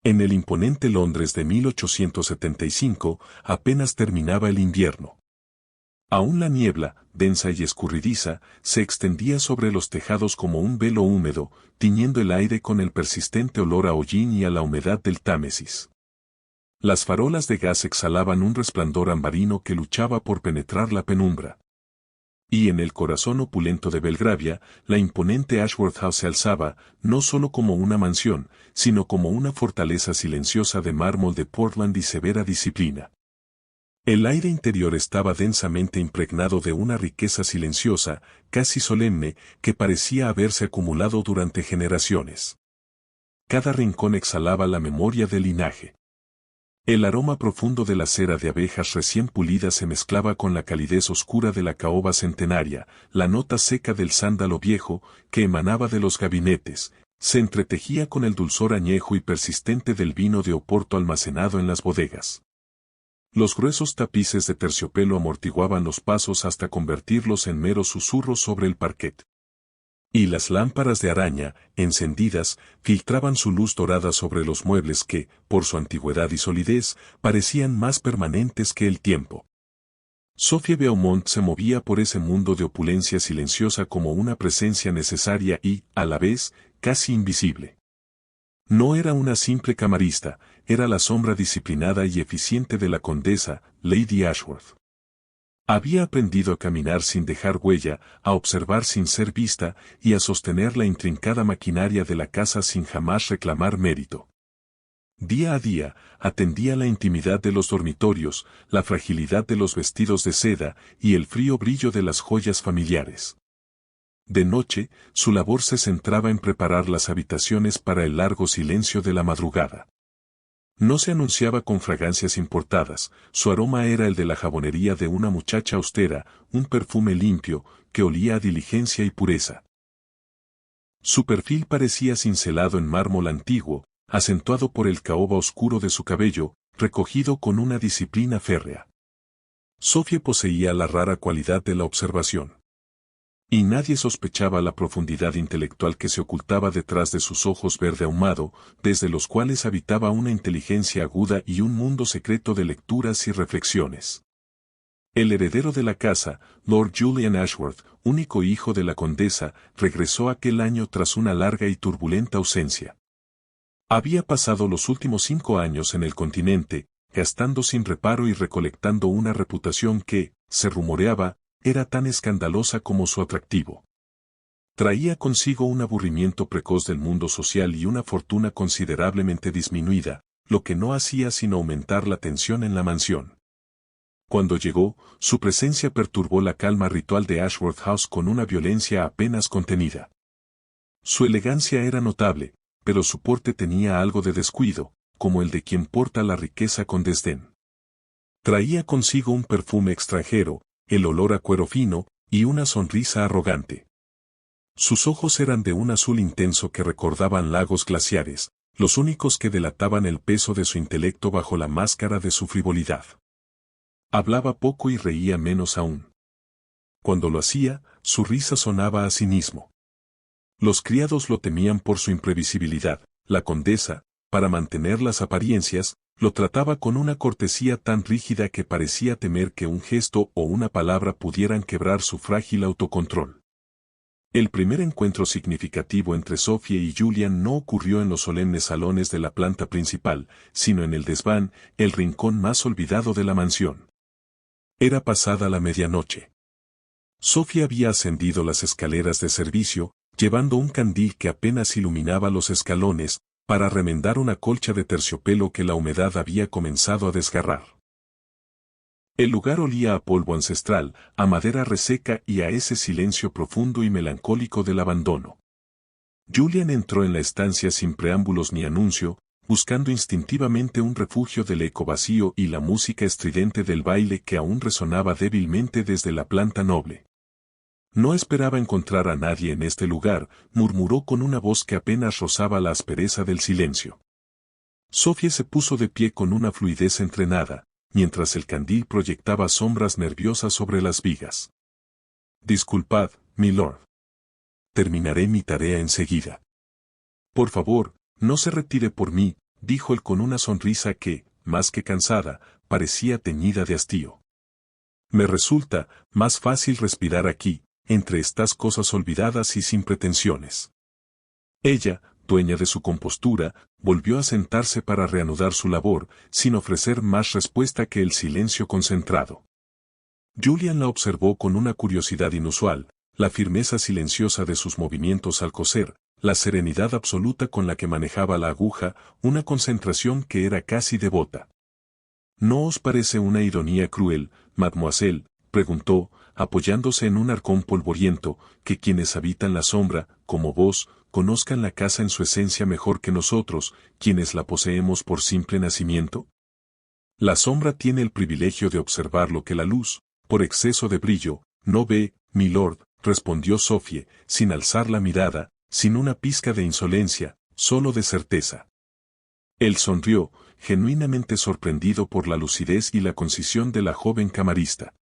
En el imponente Londres de 1875 apenas terminaba el invierno. Aún la niebla, densa y escurridiza, se extendía sobre los tejados como un velo húmedo, tiñendo el aire con el persistente olor a hollín y a la humedad del Támesis. Las farolas de gas exhalaban un resplandor ambarino que luchaba por penetrar la penumbra. Y en el corazón opulento de Belgravia, la imponente Ashworth House se alzaba, no solo como una mansión, sino como una fortaleza silenciosa de mármol de Portland y severa disciplina. El aire interior estaba densamente impregnado de una riqueza silenciosa, casi solemne, que parecía haberse acumulado durante generaciones. Cada rincón exhalaba la memoria del linaje. El aroma profundo de la cera de abejas recién pulida se mezclaba con la calidez oscura de la caoba centenaria, la nota seca del sándalo viejo, que emanaba de los gabinetes, se entretejía con el dulzor añejo y persistente del vino de Oporto almacenado en las bodegas. Los gruesos tapices de terciopelo amortiguaban los pasos hasta convertirlos en meros susurros sobre el parquet. Y las lámparas de araña, encendidas, filtraban su luz dorada sobre los muebles que, por su antigüedad y solidez, parecían más permanentes que el tiempo. Sophie Beaumont se movía por ese mundo de opulencia silenciosa como una presencia necesaria y, a la vez, casi invisible. No era una simple camarista, era la sombra disciplinada y eficiente de la condesa, Lady Ashworth. Había aprendido a caminar sin dejar huella, a observar sin ser vista y a sostener la intrincada maquinaria de la casa sin jamás reclamar mérito. Día a día, atendía la intimidad de los dormitorios, la fragilidad de los vestidos de seda y el frío brillo de las joyas familiares. De noche, su labor se centraba en preparar las habitaciones para el largo silencio de la madrugada. No se anunciaba con fragancias importadas, su aroma era el de la jabonería de una muchacha austera, un perfume limpio, que olía a diligencia y pureza. Su perfil parecía cincelado en mármol antiguo, acentuado por el caoba oscuro de su cabello, recogido con una disciplina férrea. Sophie poseía la rara cualidad de la observación. Y nadie sospechaba la profundidad intelectual que se ocultaba detrás de sus ojos verde ahumado, desde los cuales habitaba una inteligencia aguda y un mundo secreto de lecturas y reflexiones. El heredero de la casa, Lord Julian Ashworth, único hijo de la condesa, regresó aquel año tras una larga y turbulenta ausencia. Había pasado los últimos 5 años en el continente, gastando sin reparo y recolectando una reputación que, se rumoreaba, era tan escandalosa como su atractivo. Traía consigo un aburrimiento precoz del mundo social y una fortuna considerablemente disminuida, lo que no hacía sino aumentar la tensión en la mansión. Cuando llegó, su presencia perturbó la calma ritual de Ashworth House con una violencia apenas contenida. Su elegancia era notable, pero su porte tenía algo de descuido, como el de quien porta la riqueza con desdén. Traía consigo un perfume extranjero, el olor a cuero fino, y una sonrisa arrogante. Sus ojos eran de un azul intenso que recordaban lagos glaciares, los únicos que delataban el peso de su intelecto bajo la máscara de su frivolidad. Hablaba poco y reía menos aún. Cuando lo hacía, su risa sonaba a cinismo. Los criados lo temían por su imprevisibilidad, la condesa, para mantener las apariencias, lo trataba con una cortesía tan rígida que parecía temer que un gesto o una palabra pudieran quebrar su frágil autocontrol. El primer encuentro significativo entre Sophie y Julian no ocurrió en los solemnes salones de la planta principal, sino en el desván, el rincón más olvidado de la mansión. Era pasada la medianoche. Sophie había ascendido las escaleras de servicio, llevando un candil que apenas iluminaba los escalones, para remendar una colcha de terciopelo que la humedad había comenzado a desgarrar. El lugar olía a polvo ancestral, a madera reseca y a ese silencio profundo y melancólico del abandono. Julian entró en la estancia sin preámbulos ni anuncio, buscando instintivamente un refugio del eco vacío y la música estridente del baile que aún resonaba débilmente desde la planta noble. No esperaba encontrar a nadie en este lugar, murmuró con una voz que apenas rozaba la aspereza del silencio. Sophie se puso de pie con una fluidez entrenada, mientras el candil proyectaba sombras nerviosas sobre las vigas. Disculpad, milord. Terminaré mi tarea enseguida. Por favor, no se retire por mí, dijo él con una sonrisa que, más que cansada, parecía teñida de hastío. Me resulta más fácil respirar aquí, entre estas cosas olvidadas y sin pretensiones. Ella, dueña de su compostura, volvió a sentarse para reanudar su labor, sin ofrecer más respuesta que el silencio concentrado. Julian la observó con una curiosidad inusual, la firmeza silenciosa de sus movimientos al coser, la serenidad absoluta con la que manejaba la aguja, una concentración que era casi devota. ¿No os parece una ironía cruel, mademoiselle?, preguntó, apoyándose en un arcón polvoriento, que quienes habitan la sombra, como vos, conozcan la casa en su esencia mejor que nosotros, quienes la poseemos por simple nacimiento? La sombra tiene el privilegio de observar lo que la luz, por exceso de brillo, no ve, milord, respondió Sophie, sin alzar la mirada, sin una pizca de insolencia, solo de certeza. Él sonrió, genuinamente sorprendido por la lucidez y la concisión de la joven camarista.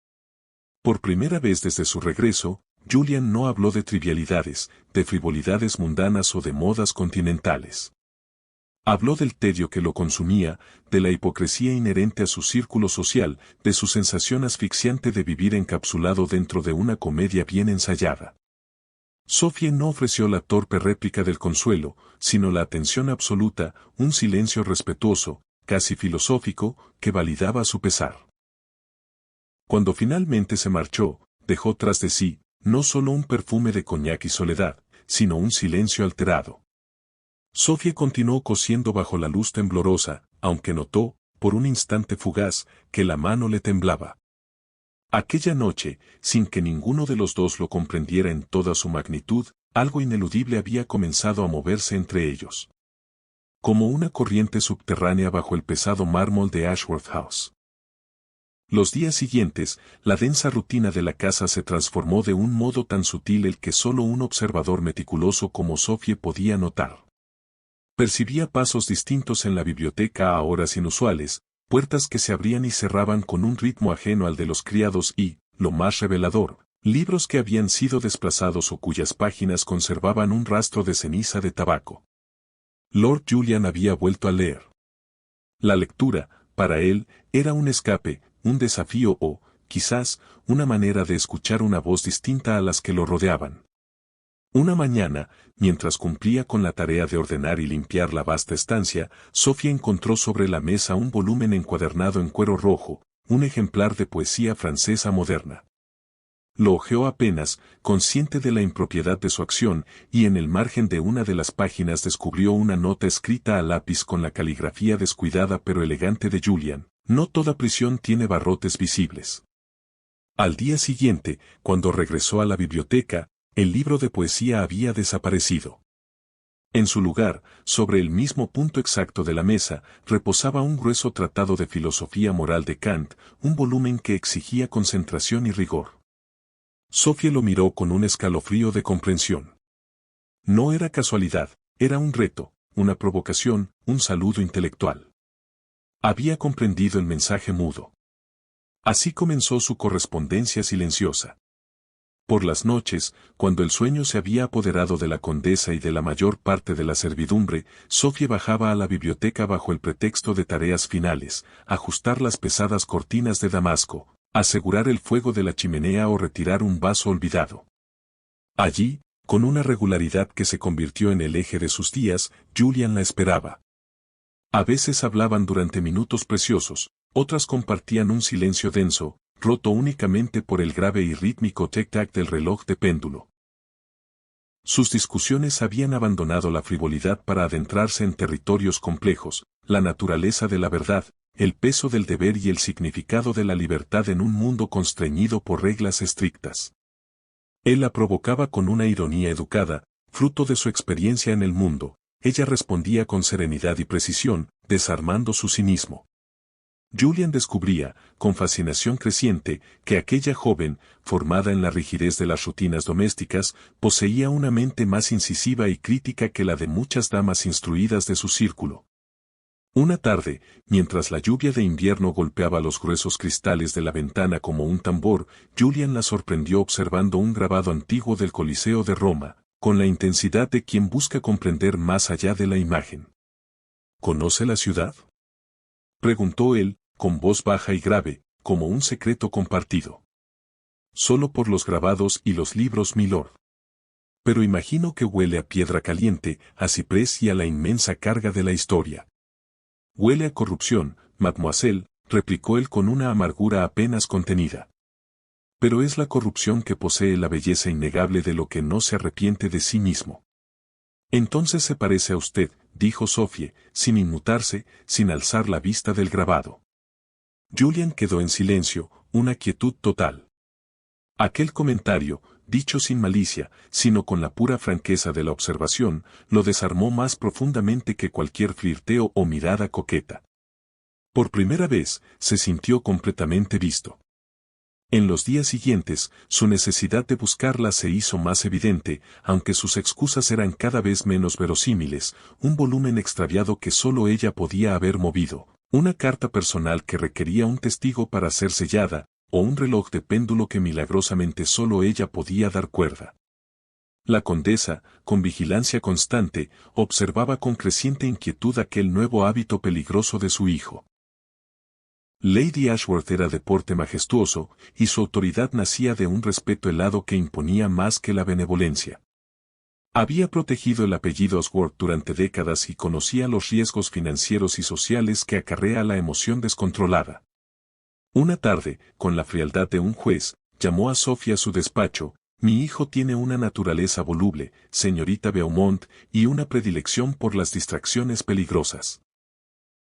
Por primera vez desde su regreso, Julian no habló de trivialidades, de frivolidades mundanas o de modas continentales. Habló del tedio que lo consumía, de la hipocresía inherente a su círculo social, de su sensación asfixiante de vivir encapsulado dentro de una comedia bien ensayada. Sophie no ofreció la torpe réplica del consuelo, sino la atención absoluta, un silencio respetuoso, casi filosófico, que validaba su pesar. Cuando finalmente se marchó, dejó tras de sí, no solo un perfume de coñac y soledad, sino un silencio alterado. Sophie continuó cosiendo bajo la luz temblorosa, aunque notó, por un instante fugaz, que la mano le temblaba. Aquella noche, sin que ninguno de los dos lo comprendiera en toda su magnitud, algo ineludible había comenzado a moverse entre ellos. Como una corriente subterránea bajo el pesado mármol de Ashworth House. Los días siguientes, la densa rutina de la casa se transformó de un modo tan sutil el que solo un observador meticuloso como Sophie podía notar. Percibía pasos distintos en la biblioteca a horas inusuales, puertas que se abrían y cerraban con un ritmo ajeno al de los criados y, lo más revelador, libros que habían sido desplazados o cuyas páginas conservaban un rastro de ceniza de tabaco. Lord Julian había vuelto a leer. La lectura, para él, era un escape, un desafío o, quizás, una manera de escuchar una voz distinta a las que lo rodeaban. Una mañana, mientras cumplía con la tarea de ordenar y limpiar la vasta estancia, Sophie encontró sobre la mesa un volumen encuadernado en cuero rojo, un ejemplar de poesía francesa moderna. Lo hojeó apenas, consciente de la impropiedad de su acción, y en el margen de una de las páginas descubrió una nota escrita a lápiz con la caligrafía descuidada pero elegante de Julian: no toda prisión tiene barrotes visibles. Al día siguiente, cuando regresó a la biblioteca, el libro de poesía había desaparecido. En su lugar, sobre el mismo punto exacto de la mesa, reposaba un grueso tratado de filosofía moral de Kant, un volumen que exigía concentración y rigor. Sophie lo miró con un escalofrío de comprensión. No era casualidad, era un reto, una provocación, un saludo intelectual. Había comprendido el mensaje mudo. Así comenzó su correspondencia silenciosa. Por las noches, cuando el sueño se había apoderado de la condesa y de la mayor parte de la servidumbre, Sophie bajaba a la biblioteca bajo el pretexto de tareas finales, ajustar las pesadas cortinas de damasco, asegurar el fuego de la chimenea o retirar un vaso olvidado. Allí, con una regularidad que se convirtió en el eje de sus días, Julian la esperaba. A veces hablaban durante minutos preciosos, otras compartían un silencio denso, roto únicamente por el grave y rítmico tic-tac del reloj de péndulo. Sus discusiones habían abandonado la frivolidad para adentrarse en territorios complejos, la naturaleza de la verdad, el peso del deber y el significado de la libertad en un mundo constreñido por reglas estrictas. Él la provocaba con una ironía educada, fruto de su experiencia en el mundo. Ella respondía con serenidad y precisión, desarmando su cinismo. Julian descubría, con fascinación creciente, que aquella joven, formada en la rigidez de las rutinas domésticas, poseía una mente más incisiva y crítica que la de muchas damas instruidas de su círculo. Una tarde, mientras la lluvia de invierno golpeaba los gruesos cristales de la ventana como un tambor, Julian la sorprendió observando un grabado antiguo del Coliseo de Roma, con la intensidad de quien busca comprender más allá de la imagen. ¿Conoce la ciudad?, preguntó él, con voz baja y grave, como un secreto compartido. Solo por los grabados y los libros, milord. Pero imagino que huele a piedra caliente, a ciprés y a la inmensa carga de la historia. Huele a corrupción, mademoiselle, replicó él con una amargura apenas contenida. Pero es la corrupción que posee la belleza innegable de lo que no se arrepiente de sí mismo. Entonces se parece a usted, dijo Sophie, sin inmutarse, sin alzar la vista del grabado. Julian quedó en silencio, una quietud total. Aquel comentario, dicho sin malicia, sino con la pura franqueza de la observación, lo desarmó más profundamente que cualquier flirteo o mirada coqueta. Por primera vez, se sintió completamente visto. En los días siguientes, su necesidad de buscarla se hizo más evidente, aunque sus excusas eran cada vez menos verosímiles, un volumen extraviado que solo ella podía haber movido, una carta personal que requería un testigo para ser sellada, o un reloj de péndulo que milagrosamente solo ella podía dar cuerda. La condesa, con vigilancia constante, observaba con creciente inquietud aquel nuevo hábito peligroso de su hijo. Lady Ashworth era de porte majestuoso, y su autoridad nacía de un respeto helado que imponía más que la benevolencia. Había protegido el apellido Ashworth durante décadas y conocía los riesgos financieros y sociales que acarrea la emoción descontrolada. Una tarde, con la frialdad de un juez, llamó a Sophie a su despacho. Mi hijo tiene una naturaleza voluble, señorita Beaumont, y una predilección por las distracciones peligrosas.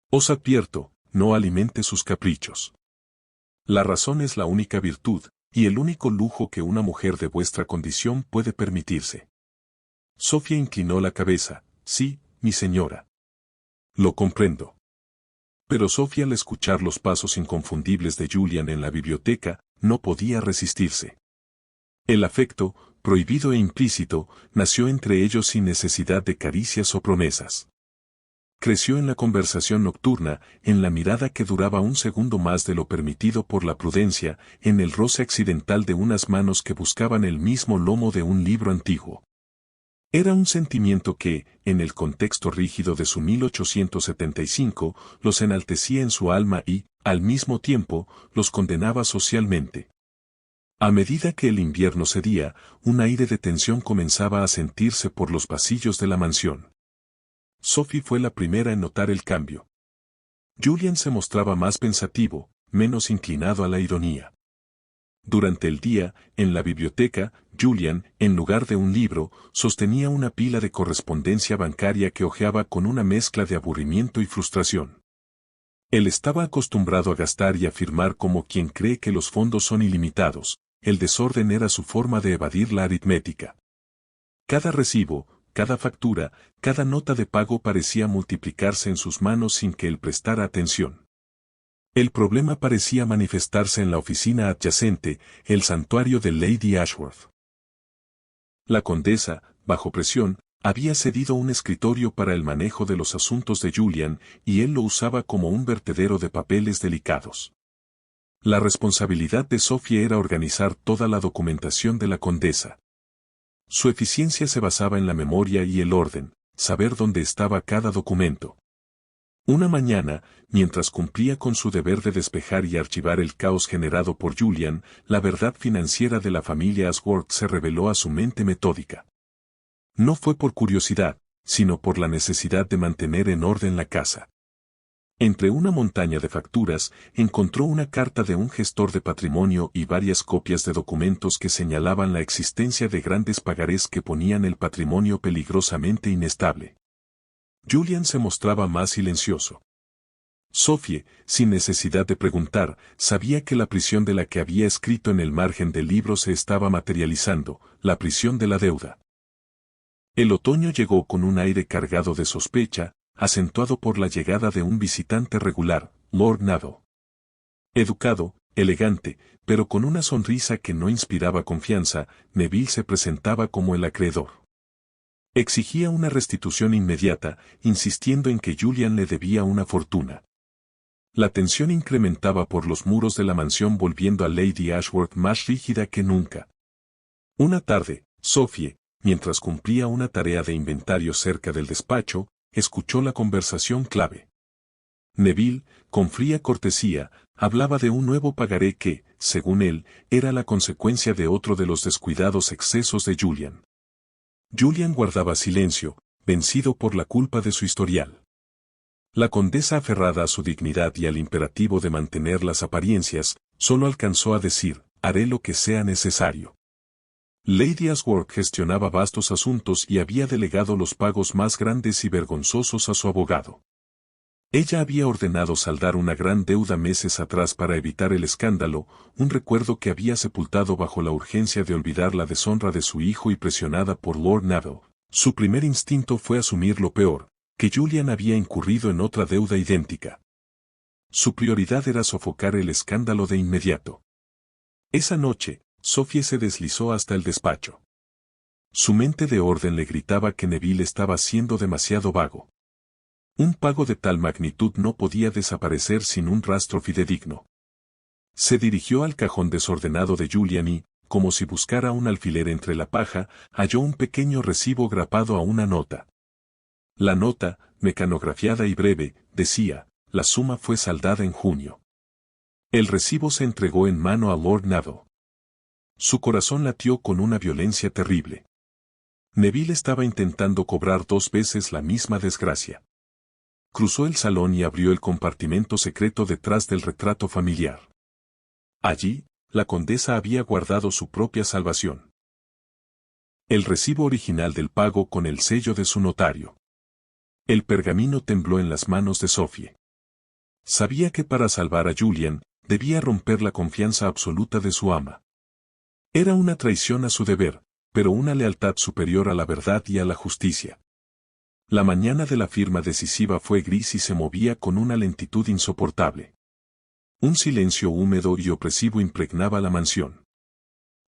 Os advierto, no alimente sus caprichos. La razón es la única virtud, y el único lujo que una mujer de vuestra condición puede permitirse. Sophie inclinó la cabeza. Sí, mi señora. Lo comprendo. Pero Sophie, al escuchar los pasos inconfundibles de Julian en la biblioteca, no podía resistirse. El afecto, prohibido e implícito, nació entre ellos sin necesidad de caricias o promesas. Creció en la conversación nocturna, en la mirada que duraba un segundo más de lo permitido por la prudencia, en el roce accidental de unas manos que buscaban el mismo lomo de un libro antiguo. Era un sentimiento que, en el contexto rígido de su 1875, los enaltecía en su alma y, al mismo tiempo, los condenaba socialmente. A medida que el invierno cedía, un aire de tensión comenzaba a sentirse por los pasillos de la mansión. Sophie fue la primera en notar el cambio. Julian se mostraba más pensativo, menos inclinado a la ironía. Durante el día, en la biblioteca, Julian, en lugar de un libro, sostenía una pila de correspondencia bancaria que hojeaba con una mezcla de aburrimiento y frustración. Él estaba acostumbrado a gastar y a firmar como quien cree que los fondos son ilimitados. El desorden era su forma de evadir la aritmética. Cada recibo, cada factura, cada nota de pago parecía multiplicarse en sus manos sin que él prestara atención. El problema parecía manifestarse en la oficina adyacente, el santuario de Lady Ashworth. La condesa, bajo presión, había cedido un escritorio para el manejo de los asuntos de Julian, y él lo usaba como un vertedero de papeles delicados. La responsabilidad de Sophie era organizar toda la documentación de la condesa. Su eficiencia se basaba en la memoria y el orden, saber dónde estaba cada documento. Una mañana, mientras cumplía con su deber de despejar y archivar el caos generado por Julian, la verdad financiera de la familia Ashworth se reveló a su mente metódica. No fue por curiosidad, sino por la necesidad de mantener en orden la casa. Entre una montaña de facturas, encontró una carta de un gestor de patrimonio y varias copias de documentos que señalaban la existencia de grandes pagarés que ponían el patrimonio peligrosamente inestable. Julian se mostraba más silencioso. Sophie, sin necesidad de preguntar, sabía que la prisión de la que había escrito en el margen del libro se estaba materializando, la prisión de la deuda. El otoño llegó con un aire cargado de sospecha, acentuado por la llegada de un visitante regular, Lord Neville. Educado, elegante, pero con una sonrisa que no inspiraba confianza, Neville se presentaba como el acreedor. Exigía una restitución inmediata, insistiendo en que Julian le debía una fortuna. La tensión incrementaba por los muros de la mansión, volviendo a Lady Ashworth más rígida que nunca. Una tarde, Sophie, mientras cumplía una tarea de inventario cerca del despacho, escuchó la conversación clave. Neville, con fría cortesía, hablaba de un nuevo pagaré que, según él, era la consecuencia de otro de los descuidados excesos de Julian. Julian guardaba silencio, vencido por la culpa de su historial. La condesa, aferrada a su dignidad y al imperativo de mantener las apariencias, solo alcanzó a decir, haré lo que sea necesario. Lady Ashworth gestionaba vastos asuntos y había delegado los pagos más grandes y vergonzosos a su abogado. Ella había ordenado saldar una gran deuda meses atrás para evitar el escándalo, un recuerdo que había sepultado bajo la urgencia de olvidar la deshonra de su hijo y presionada por Lord Neville. Su primer instinto fue asumir lo peor, que Julian había incurrido en otra deuda idéntica. Su prioridad era sofocar el escándalo de inmediato. Esa noche, Sophie se deslizó hasta el despacho. Su mente de orden le gritaba que Neville estaba siendo demasiado vago. Un pago de tal magnitud no podía desaparecer sin un rastro fidedigno. Se dirigió al cajón desordenado de Julian y, como si buscara un alfiler entre la paja, halló un pequeño recibo grapado a una nota. La nota, mecanografiada y breve, decía, la suma fue saldada en junio. El recibo se entregó en mano a Lord Neville. Su corazón latió con una violencia terrible. Neville estaba intentando cobrar 2 veces la misma desgracia. Cruzó el salón y abrió el compartimento secreto detrás del retrato familiar. Allí, la condesa había guardado su propia salvación. El recibo original del pago con el sello de su notario. El pergamino tembló en las manos de Sophie. Sabía que para salvar a Julian, debía romper la confianza absoluta de su ama. Era una traición a su deber, pero una lealtad superior a la verdad y a la justicia. La mañana de la firma decisiva fue gris y se movía con una lentitud insoportable. Un silencio húmedo y opresivo impregnaba la mansión.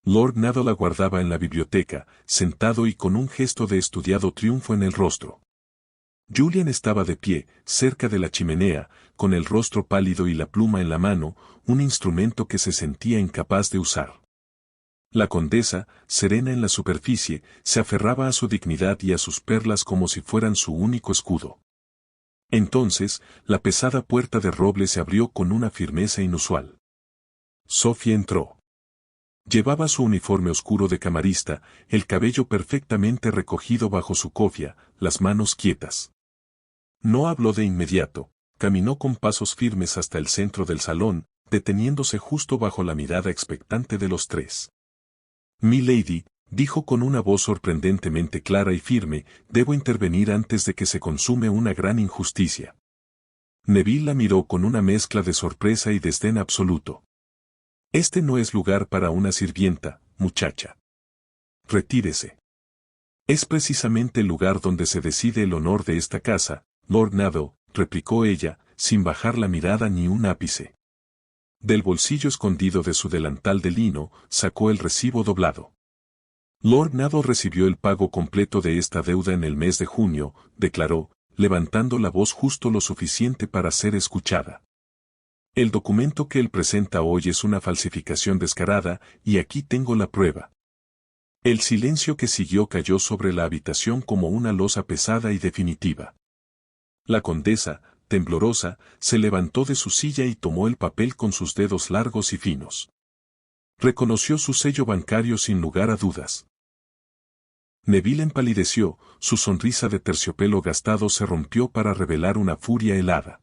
Lord Neville aguardaba en la biblioteca, sentado y con un gesto de estudiado triunfo en el rostro. Julian estaba de pie, cerca de la chimenea, con el rostro pálido y la pluma en la mano, un instrumento que se sentía incapaz de usar. La condesa, serena en la superficie, se aferraba a su dignidad y a sus perlas como si fueran su único escudo. Entonces, la pesada puerta de roble se abrió con una firmeza inusual. Sophie entró. Llevaba su uniforme oscuro de camarista, el cabello perfectamente recogido bajo su cofia, las manos quietas. No habló de inmediato, caminó con pasos firmes hasta el centro del salón, deteniéndose justo bajo la mirada expectante de los tres. «Mi lady», dijo con una voz sorprendentemente clara y firme, «debo intervenir antes de que se consume una gran injusticia». Neville la miró con una mezcla de sorpresa y desdén absoluto. «Este no es lugar para una sirvienta, muchacha. Retírese. Es precisamente el lugar donde se decide el honor de esta casa, Lord Neville», replicó ella, sin bajar la mirada ni un ápice. Del bolsillo escondido de su delantal de lino, sacó el recibo doblado. «Lord Neville recibió el pago completo de esta deuda en el mes de junio», declaró, levantando la voz justo lo suficiente para ser escuchada. «El documento que él presenta hoy es una falsificación descarada, y aquí tengo la prueba». El silencio que siguió cayó sobre la habitación como una losa pesada y definitiva. La condesa, temblorosa, se levantó de su silla y tomó el papel con sus dedos largos y finos. Reconoció su sello bancario sin lugar a dudas. Neville empalideció, su sonrisa de terciopelo gastado se rompió para revelar una furia helada.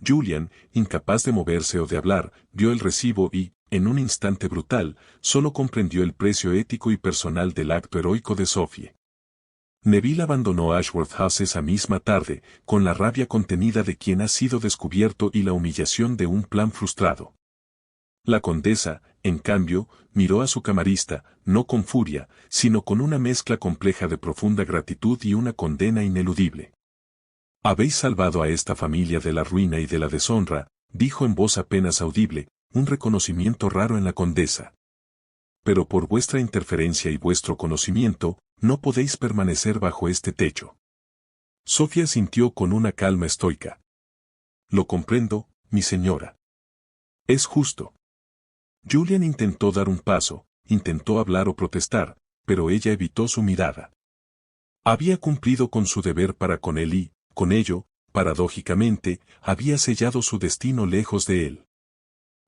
Julian, incapaz de moverse o de hablar, vio el recibo y, en un instante brutal, solo comprendió el precio ético y personal del acto heroico de Sophie. Neville abandonó Ashworth House esa misma tarde, con la rabia contenida de quien ha sido descubierto y la humillación de un plan frustrado. La condesa, en cambio, miró a su camarista, no con furia, sino con una mezcla compleja de profunda gratitud y una condena ineludible. «Habéis salvado a esta familia de la ruina y de la deshonra», dijo en voz apenas audible, un reconocimiento raro en la condesa. «Pero por vuestra interferencia y vuestro conocimiento, no podéis permanecer bajo este techo». Sofía sintió con una calma estoica. «Lo comprendo, mi señora. Es justo». Julian intentó dar un paso, intentó hablar o protestar, pero ella evitó su mirada. Había cumplido con su deber para con él y, con ello, paradójicamente, había sellado su destino lejos de él.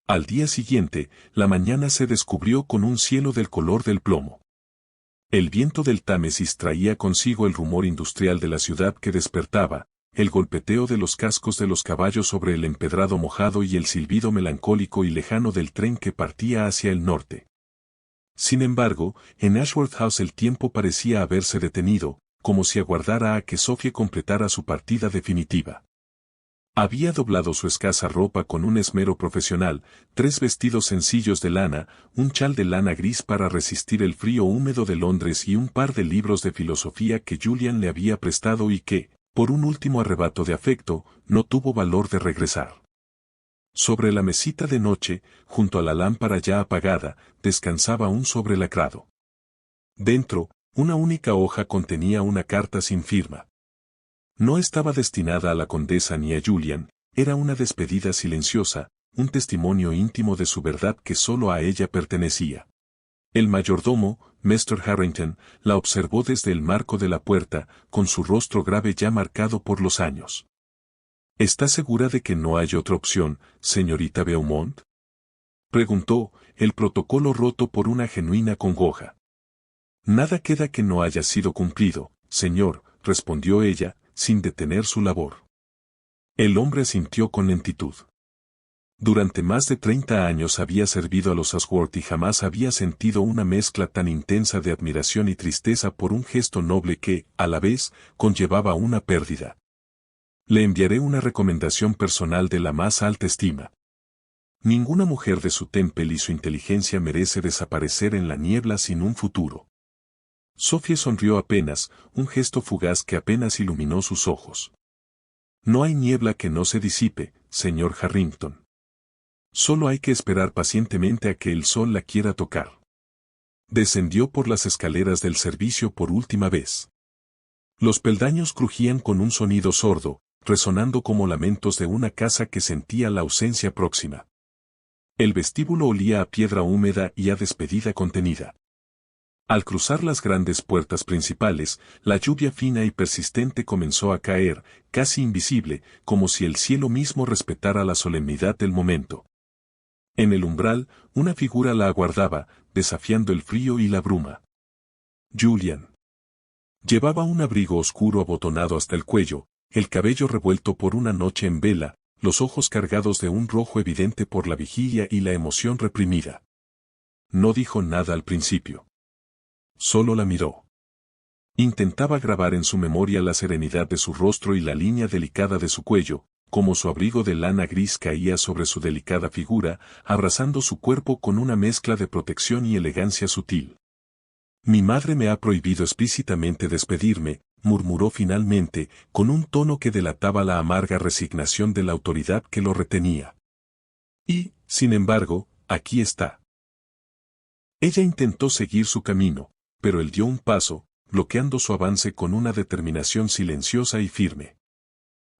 Al día siguiente, la mañana se descubrió con un cielo del color del plomo. El viento del Támesis traía consigo el rumor industrial de la ciudad que despertaba, el golpeteo de los cascos de los caballos sobre el empedrado mojado y el silbido melancólico y lejano del tren que partía hacia el norte. Sin embargo, en Ashworth House el tiempo parecía haberse detenido, como si aguardara a que Sophie completara su partida definitiva. Había doblado su escasa ropa con un esmero profesional, 3 vestidos sencillos de lana, un chal de lana gris para resistir el frío húmedo de Londres y un par de libros de filosofía que Julian le había prestado y que, por un último arrebato de afecto, no tuvo valor de regresar. Sobre la mesita de noche, junto a la lámpara ya apagada, descansaba un sobrelacrado. Dentro, una única hoja contenía una carta sin firma. No estaba destinada a la condesa ni a Julian, era una despedida silenciosa, un testimonio íntimo de su verdad que solo a ella pertenecía. El mayordomo, Mr. Harrington, la observó desde el marco de la puerta, con su rostro grave ya marcado por los años. ¿Está segura de que no hay otra opción, señorita Beaumont? Preguntó, el protocolo roto por una genuina congoja. Nada queda que no haya sido cumplido, señor, respondió ella, sin detener su labor. El hombre asintió con lentitud. Durante más de 30 años había servido a los Ashworth y jamás había sentido una mezcla tan intensa de admiración y tristeza por un gesto noble que, a la vez, conllevaba una pérdida. Le enviaré una recomendación personal de la más alta estima. Ninguna mujer de su temple y su inteligencia merece desaparecer en la niebla sin un futuro. Sophie sonrió apenas, un gesto fugaz que apenas iluminó sus ojos. No hay niebla que no se disipe, señor Harrington. Solo hay que esperar pacientemente a que el sol la quiera tocar. Descendió por las escaleras del servicio por última vez. Los peldaños crujían con un sonido sordo, resonando como lamentos de una casa que sentía la ausencia próxima. El vestíbulo olía a piedra húmeda y a despedida contenida. Al cruzar las grandes puertas principales, la lluvia fina y persistente comenzó a caer, casi invisible, como si el cielo mismo respetara la solemnidad del momento. En el umbral, una figura la aguardaba, desafiando el frío y la bruma. Julian. Llevaba un abrigo oscuro abotonado hasta el cuello, el cabello revuelto por una noche en vela, los ojos cargados de un rojo evidente por la vigilia y la emoción reprimida. No dijo nada al principio. Solo la miró. Intentaba grabar en su memoria la serenidad de su rostro y la línea delicada de su cuello, como su abrigo de lana gris caía sobre su delicada figura, abrazando su cuerpo con una mezcla de protección y elegancia sutil. Mi madre me ha prohibido explícitamente despedirme, murmuró finalmente, con un tono que delataba la amarga resignación de la autoridad que lo retenía. Y, sin embargo, aquí está. Ella intentó seguir su camino, pero él dio un paso, bloqueando su avance con una determinación silenciosa y firme.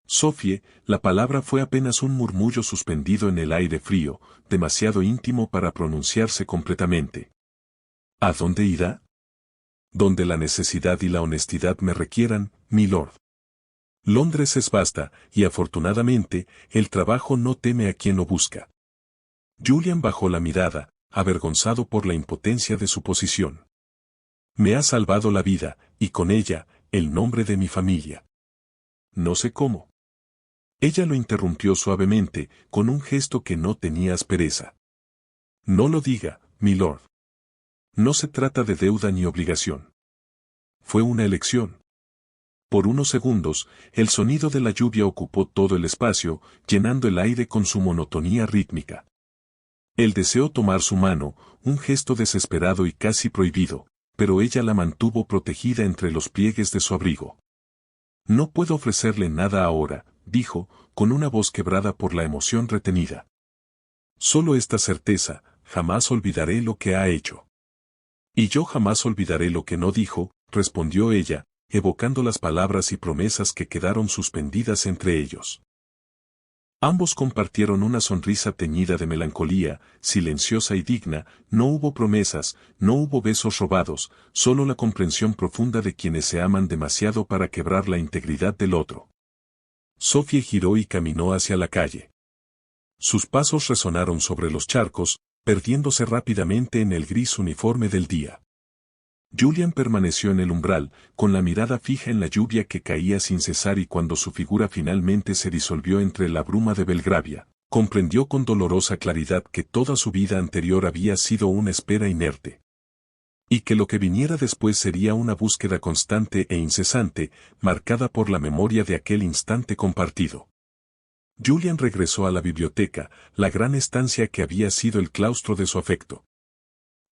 Sophie, la palabra fue apenas un murmullo suspendido en el aire frío, demasiado íntimo para pronunciarse completamente. ¿A dónde irá? Donde la necesidad y la honestidad me requieran, milord. Londres es vasta, y afortunadamente, el trabajo no teme a quien lo busca. Julian bajó la mirada, avergonzado por la impotencia de su posición. Me ha salvado la vida, y con ella, el nombre de mi familia. No sé cómo. Ella lo interrumpió suavemente, con un gesto que no tenía aspereza. No lo diga, milord. No se trata de deuda ni obligación. Fue una elección. Por unos segundos, el sonido de la lluvia ocupó todo el espacio, llenando el aire con su monotonía rítmica. Él deseó tomar su mano, un gesto desesperado y casi prohibido, pero ella la mantuvo protegida entre los pliegues de su abrigo. No puedo ofrecerle nada ahora, dijo, con una voz quebrada por la emoción retenida. Solo esta certeza, jamás olvidaré lo que ha hecho. Y yo jamás olvidaré lo que no dijo, respondió ella, evocando las palabras y promesas que quedaron suspendidas entre ellos. Ambos compartieron una sonrisa teñida de melancolía, silenciosa y digna. No hubo promesas, no hubo besos robados, solo la comprensión profunda de quienes se aman demasiado para quebrar la integridad del otro. Sophie giró y caminó hacia la calle. Sus pasos resonaron sobre los charcos, perdiéndose rápidamente en el gris uniforme del día. Julian permaneció en el umbral, con la mirada fija en la lluvia que caía sin cesar, y cuando su figura finalmente se disolvió entre la bruma de Belgravia, comprendió con dolorosa claridad que toda su vida anterior había sido una espera inerte. Y que lo que viniera después sería una búsqueda constante e incesante, marcada por la memoria de aquel instante compartido. Julian regresó a la biblioteca, la gran estancia que había sido el claustro de su afecto.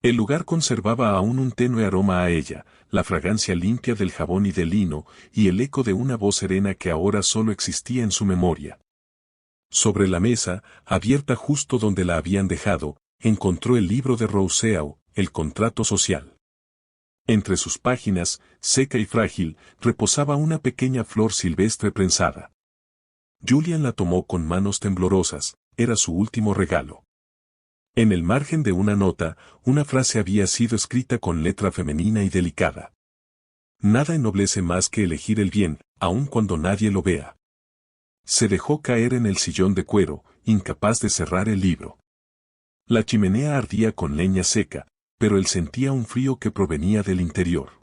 El lugar conservaba aún un tenue aroma a ella, la fragancia limpia del jabón y del lino, y el eco de una voz serena que ahora solo existía en su memoria. Sobre la mesa, abierta justo donde la habían dejado, encontró el libro de Rousseau, El contrato social. Entre sus páginas, seca y frágil, reposaba una pequeña flor silvestre prensada. Julian la tomó con manos temblorosas, era su último regalo. En el margen de una nota, una frase había sido escrita con letra femenina y delicada. Nada ennoblece más que elegir el bien, aun cuando nadie lo vea. Se dejó caer en el sillón de cuero, incapaz de cerrar el libro. La chimenea ardía con leña seca, pero él sentía un frío que provenía del interior.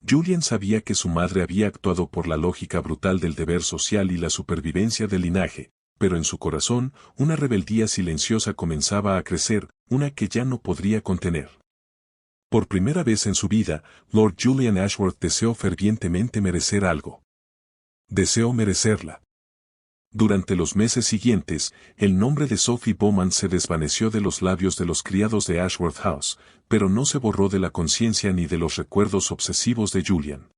Julian sabía que su madre había actuado por la lógica brutal del deber social y la supervivencia del linaje, pero en su corazón, una rebeldía silenciosa comenzaba a crecer, una que ya no podría contener. Por primera vez en su vida, Lord Julian Ashworth deseó fervientemente merecer algo. Deseó merecerla. Durante los meses siguientes, el nombre de Sophie Bowman se desvaneció de los labios de los criados de Ashworth House, pero no se borró de la conciencia ni de los recuerdos obsesivos de Julian.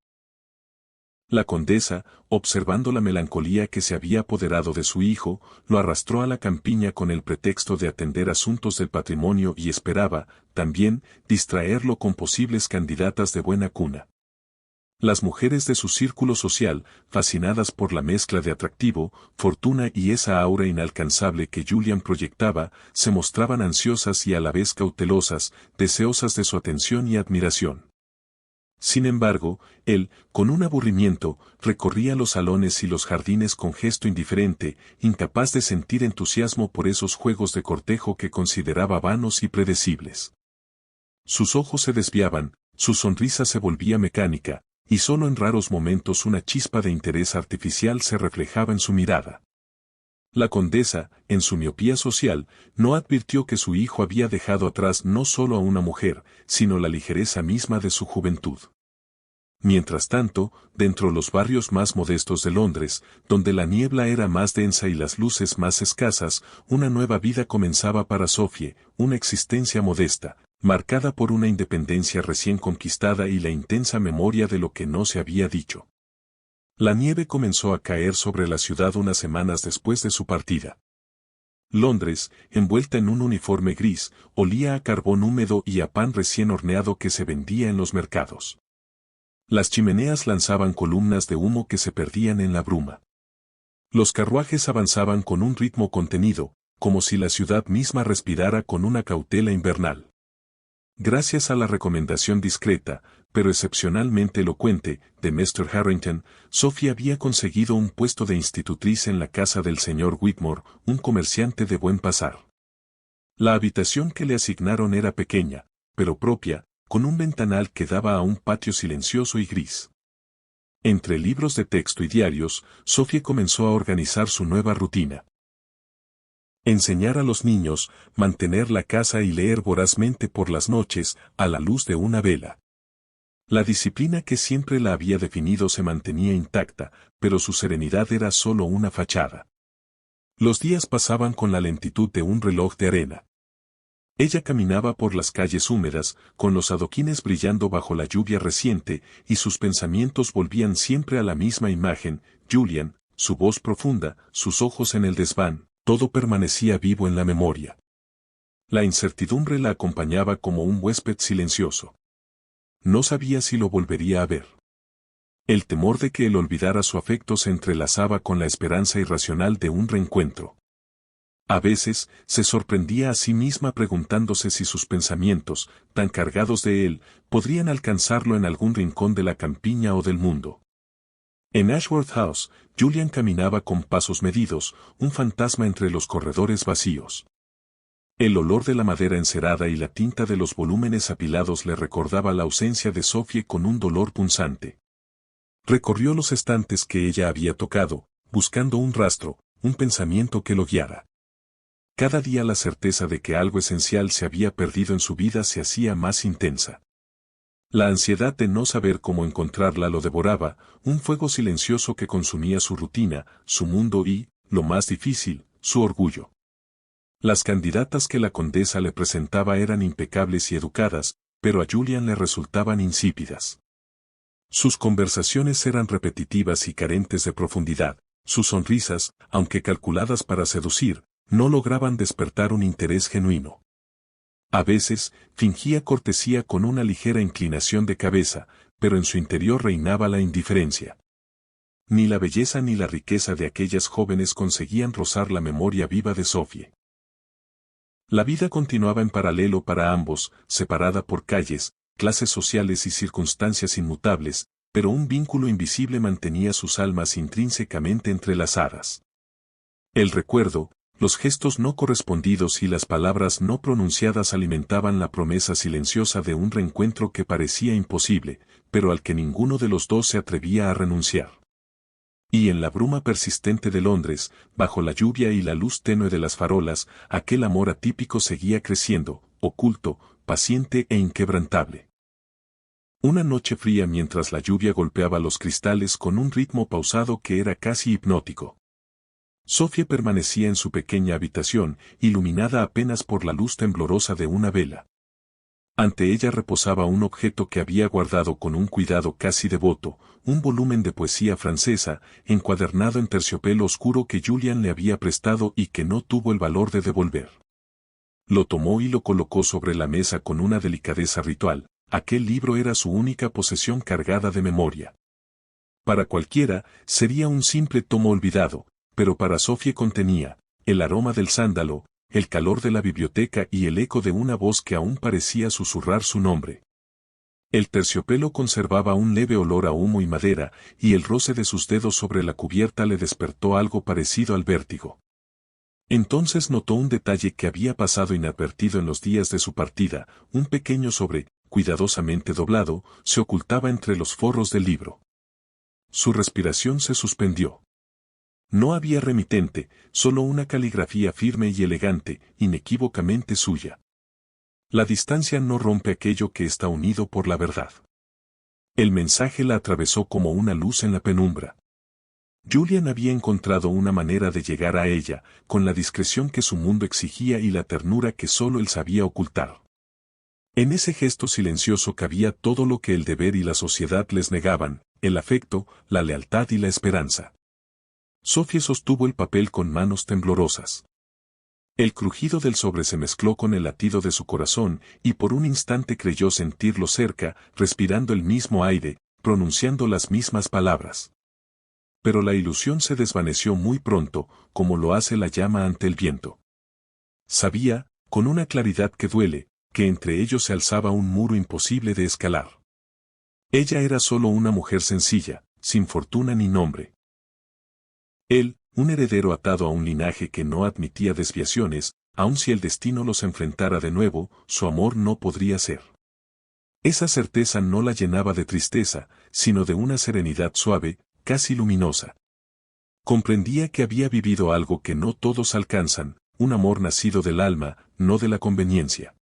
La condesa, observando la melancolía que se había apoderado de su hijo, lo arrastró a la campiña con el pretexto de atender asuntos del patrimonio y esperaba, también, distraerlo con posibles candidatas de buena cuna. Las mujeres de su círculo social, fascinadas por la mezcla de atractivo, fortuna y esa aura inalcanzable que Julian proyectaba, se mostraban ansiosas y a la vez cautelosas, deseosas de su atención y admiración. Sin embargo, él, con un aburrimiento, recorría los salones y los jardines con gesto indiferente, incapaz de sentir entusiasmo por esos juegos de cortejo que consideraba vanos y predecibles. Sus ojos se desviaban, su sonrisa se volvía mecánica, y solo en raros momentos una chispa de interés artificial se reflejaba en su mirada. La condesa, en su miopía social, no advirtió que su hijo había dejado atrás no solo a una mujer, sino la ligereza misma de su juventud. Mientras tanto, dentro de los barrios más modestos de Londres, donde la niebla era más densa y las luces más escasas, una nueva vida comenzaba para Sophie, una existencia modesta, marcada por una independencia recién conquistada y la intensa memoria de lo que no se había dicho. La nieve comenzó a caer sobre la ciudad unas semanas después de su partida. Londres, envuelta en un uniforme gris, olía a carbón húmedo y a pan recién horneado que se vendía en los mercados. Las chimeneas lanzaban columnas de humo que se perdían en la bruma. Los carruajes avanzaban con un ritmo contenido, como si la ciudad misma respirara con una cautela invernal. Gracias a la recomendación discreta, pero excepcionalmente elocuente, de Mr. Harrington, Sophie había conseguido un puesto de institutriz en la casa del señor Whitmore, un comerciante de buen pasar. La habitación que le asignaron era pequeña, pero propia, con un ventanal que daba a un patio silencioso y gris. Entre libros de texto y diarios, Sophie comenzó a organizar su nueva rutina. Enseñar a los niños, mantener la casa y leer vorazmente por las noches, a la luz de una vela. La disciplina que siempre la había definido se mantenía intacta, pero su serenidad era solo una fachada. Los días pasaban con la lentitud de un reloj de arena. Ella caminaba por las calles húmedas, con los adoquines brillando bajo la lluvia reciente, y sus pensamientos volvían siempre a la misma imagen, Julian, su voz profunda, sus ojos en el desván, todo permanecía vivo en la memoria. La incertidumbre la acompañaba como un huésped silencioso. No sabía si lo volvería a ver. El temor de que él olvidara su afecto se entrelazaba con la esperanza irracional de un reencuentro. A veces, se sorprendía a sí misma preguntándose si sus pensamientos, tan cargados de él, podrían alcanzarlo en algún rincón de la campiña o del mundo. En Ashworth House, Julian caminaba con pasos medidos, un fantasma entre los corredores vacíos. El olor de la madera encerada y la tinta de los volúmenes apilados le recordaba la ausencia de Sophie con un dolor punzante. Recorrió los estantes que ella había tocado, buscando un rastro, un pensamiento que lo guiara. Cada día la certeza de que algo esencial se había perdido en su vida se hacía más intensa. La ansiedad de no saber cómo encontrarla lo devoraba, un fuego silencioso que consumía su rutina, su mundo y, lo más difícil, su orgullo. Las candidatas que la condesa le presentaba eran impecables y educadas, pero a Julian le resultaban insípidas. Sus conversaciones eran repetitivas y carentes de profundidad, sus sonrisas, aunque calculadas para seducir, no lograban despertar un interés genuino. A veces, fingía cortesía con una ligera inclinación de cabeza, pero en su interior reinaba la indiferencia. Ni la belleza ni la riqueza de aquellas jóvenes conseguían rozar la memoria viva de Sophie. La vida continuaba en paralelo para ambos, separada por calles, clases sociales y circunstancias inmutables, pero un vínculo invisible mantenía sus almas intrínsecamente entrelazadas. El recuerdo, los gestos no correspondidos y las palabras no pronunciadas alimentaban la promesa silenciosa de un reencuentro que parecía imposible, pero al que ninguno de los dos se atrevía a renunciar. Y en la bruma persistente de Londres, bajo la lluvia y la luz tenue de las farolas, aquel amor atípico seguía creciendo, oculto, paciente e inquebrantable. Una noche fría mientras la lluvia golpeaba los cristales con un ritmo pausado que era casi hipnótico. Sophie permanecía en su pequeña habitación, iluminada apenas por la luz temblorosa de una vela. Ante ella reposaba un objeto que había guardado con un cuidado casi devoto, un volumen de poesía francesa, encuadernado en terciopelo oscuro que Julian le había prestado y que no tuvo el valor de devolver. Lo tomó y lo colocó sobre la mesa con una delicadeza ritual. Aquel libro era su única posesión cargada de memoria. Para cualquiera, sería un simple tomo olvidado, pero para Sophie contenía el aroma del sándalo, el calor de la biblioteca y el eco de una voz que aún parecía susurrar su nombre. El terciopelo conservaba un leve olor a humo y madera, y el roce de sus dedos sobre la cubierta le despertó algo parecido al vértigo. Entonces notó un detalle que había pasado inadvertido en los días de su partida, un pequeño sobre, cuidadosamente doblado, se ocultaba entre los forros del libro. Su respiración se suspendió. No había remitente, solo una caligrafía firme y elegante, inequívocamente suya. La distancia no rompe aquello que está unido por la verdad. El mensaje la atravesó como una luz en la penumbra. Julian había encontrado una manera de llegar a ella, con la discreción que su mundo exigía y la ternura que solo él sabía ocultar. En ese gesto silencioso cabía todo lo que el deber y la sociedad les negaban, el afecto, la lealtad y la esperanza. Sophie sostuvo el papel con manos temblorosas. El crujido del sobre se mezcló con el latido de su corazón, y por un instante creyó sentirlo cerca, respirando el mismo aire, pronunciando las mismas palabras. Pero la ilusión se desvaneció muy pronto, como lo hace la llama ante el viento. Sabía, con una claridad que duele, que entre ellos se alzaba un muro imposible de escalar. Ella era solo una mujer sencilla, sin fortuna ni nombre. Él, un heredero atado a un linaje que no admitía desviaciones, aun si el destino los enfrentara de nuevo, su amor no podría ser. Esa certeza no la llenaba de tristeza, sino de una serenidad suave, casi luminosa. Comprendía que había vivido algo que no todos alcanzan, un amor nacido del alma, no de la conveniencia.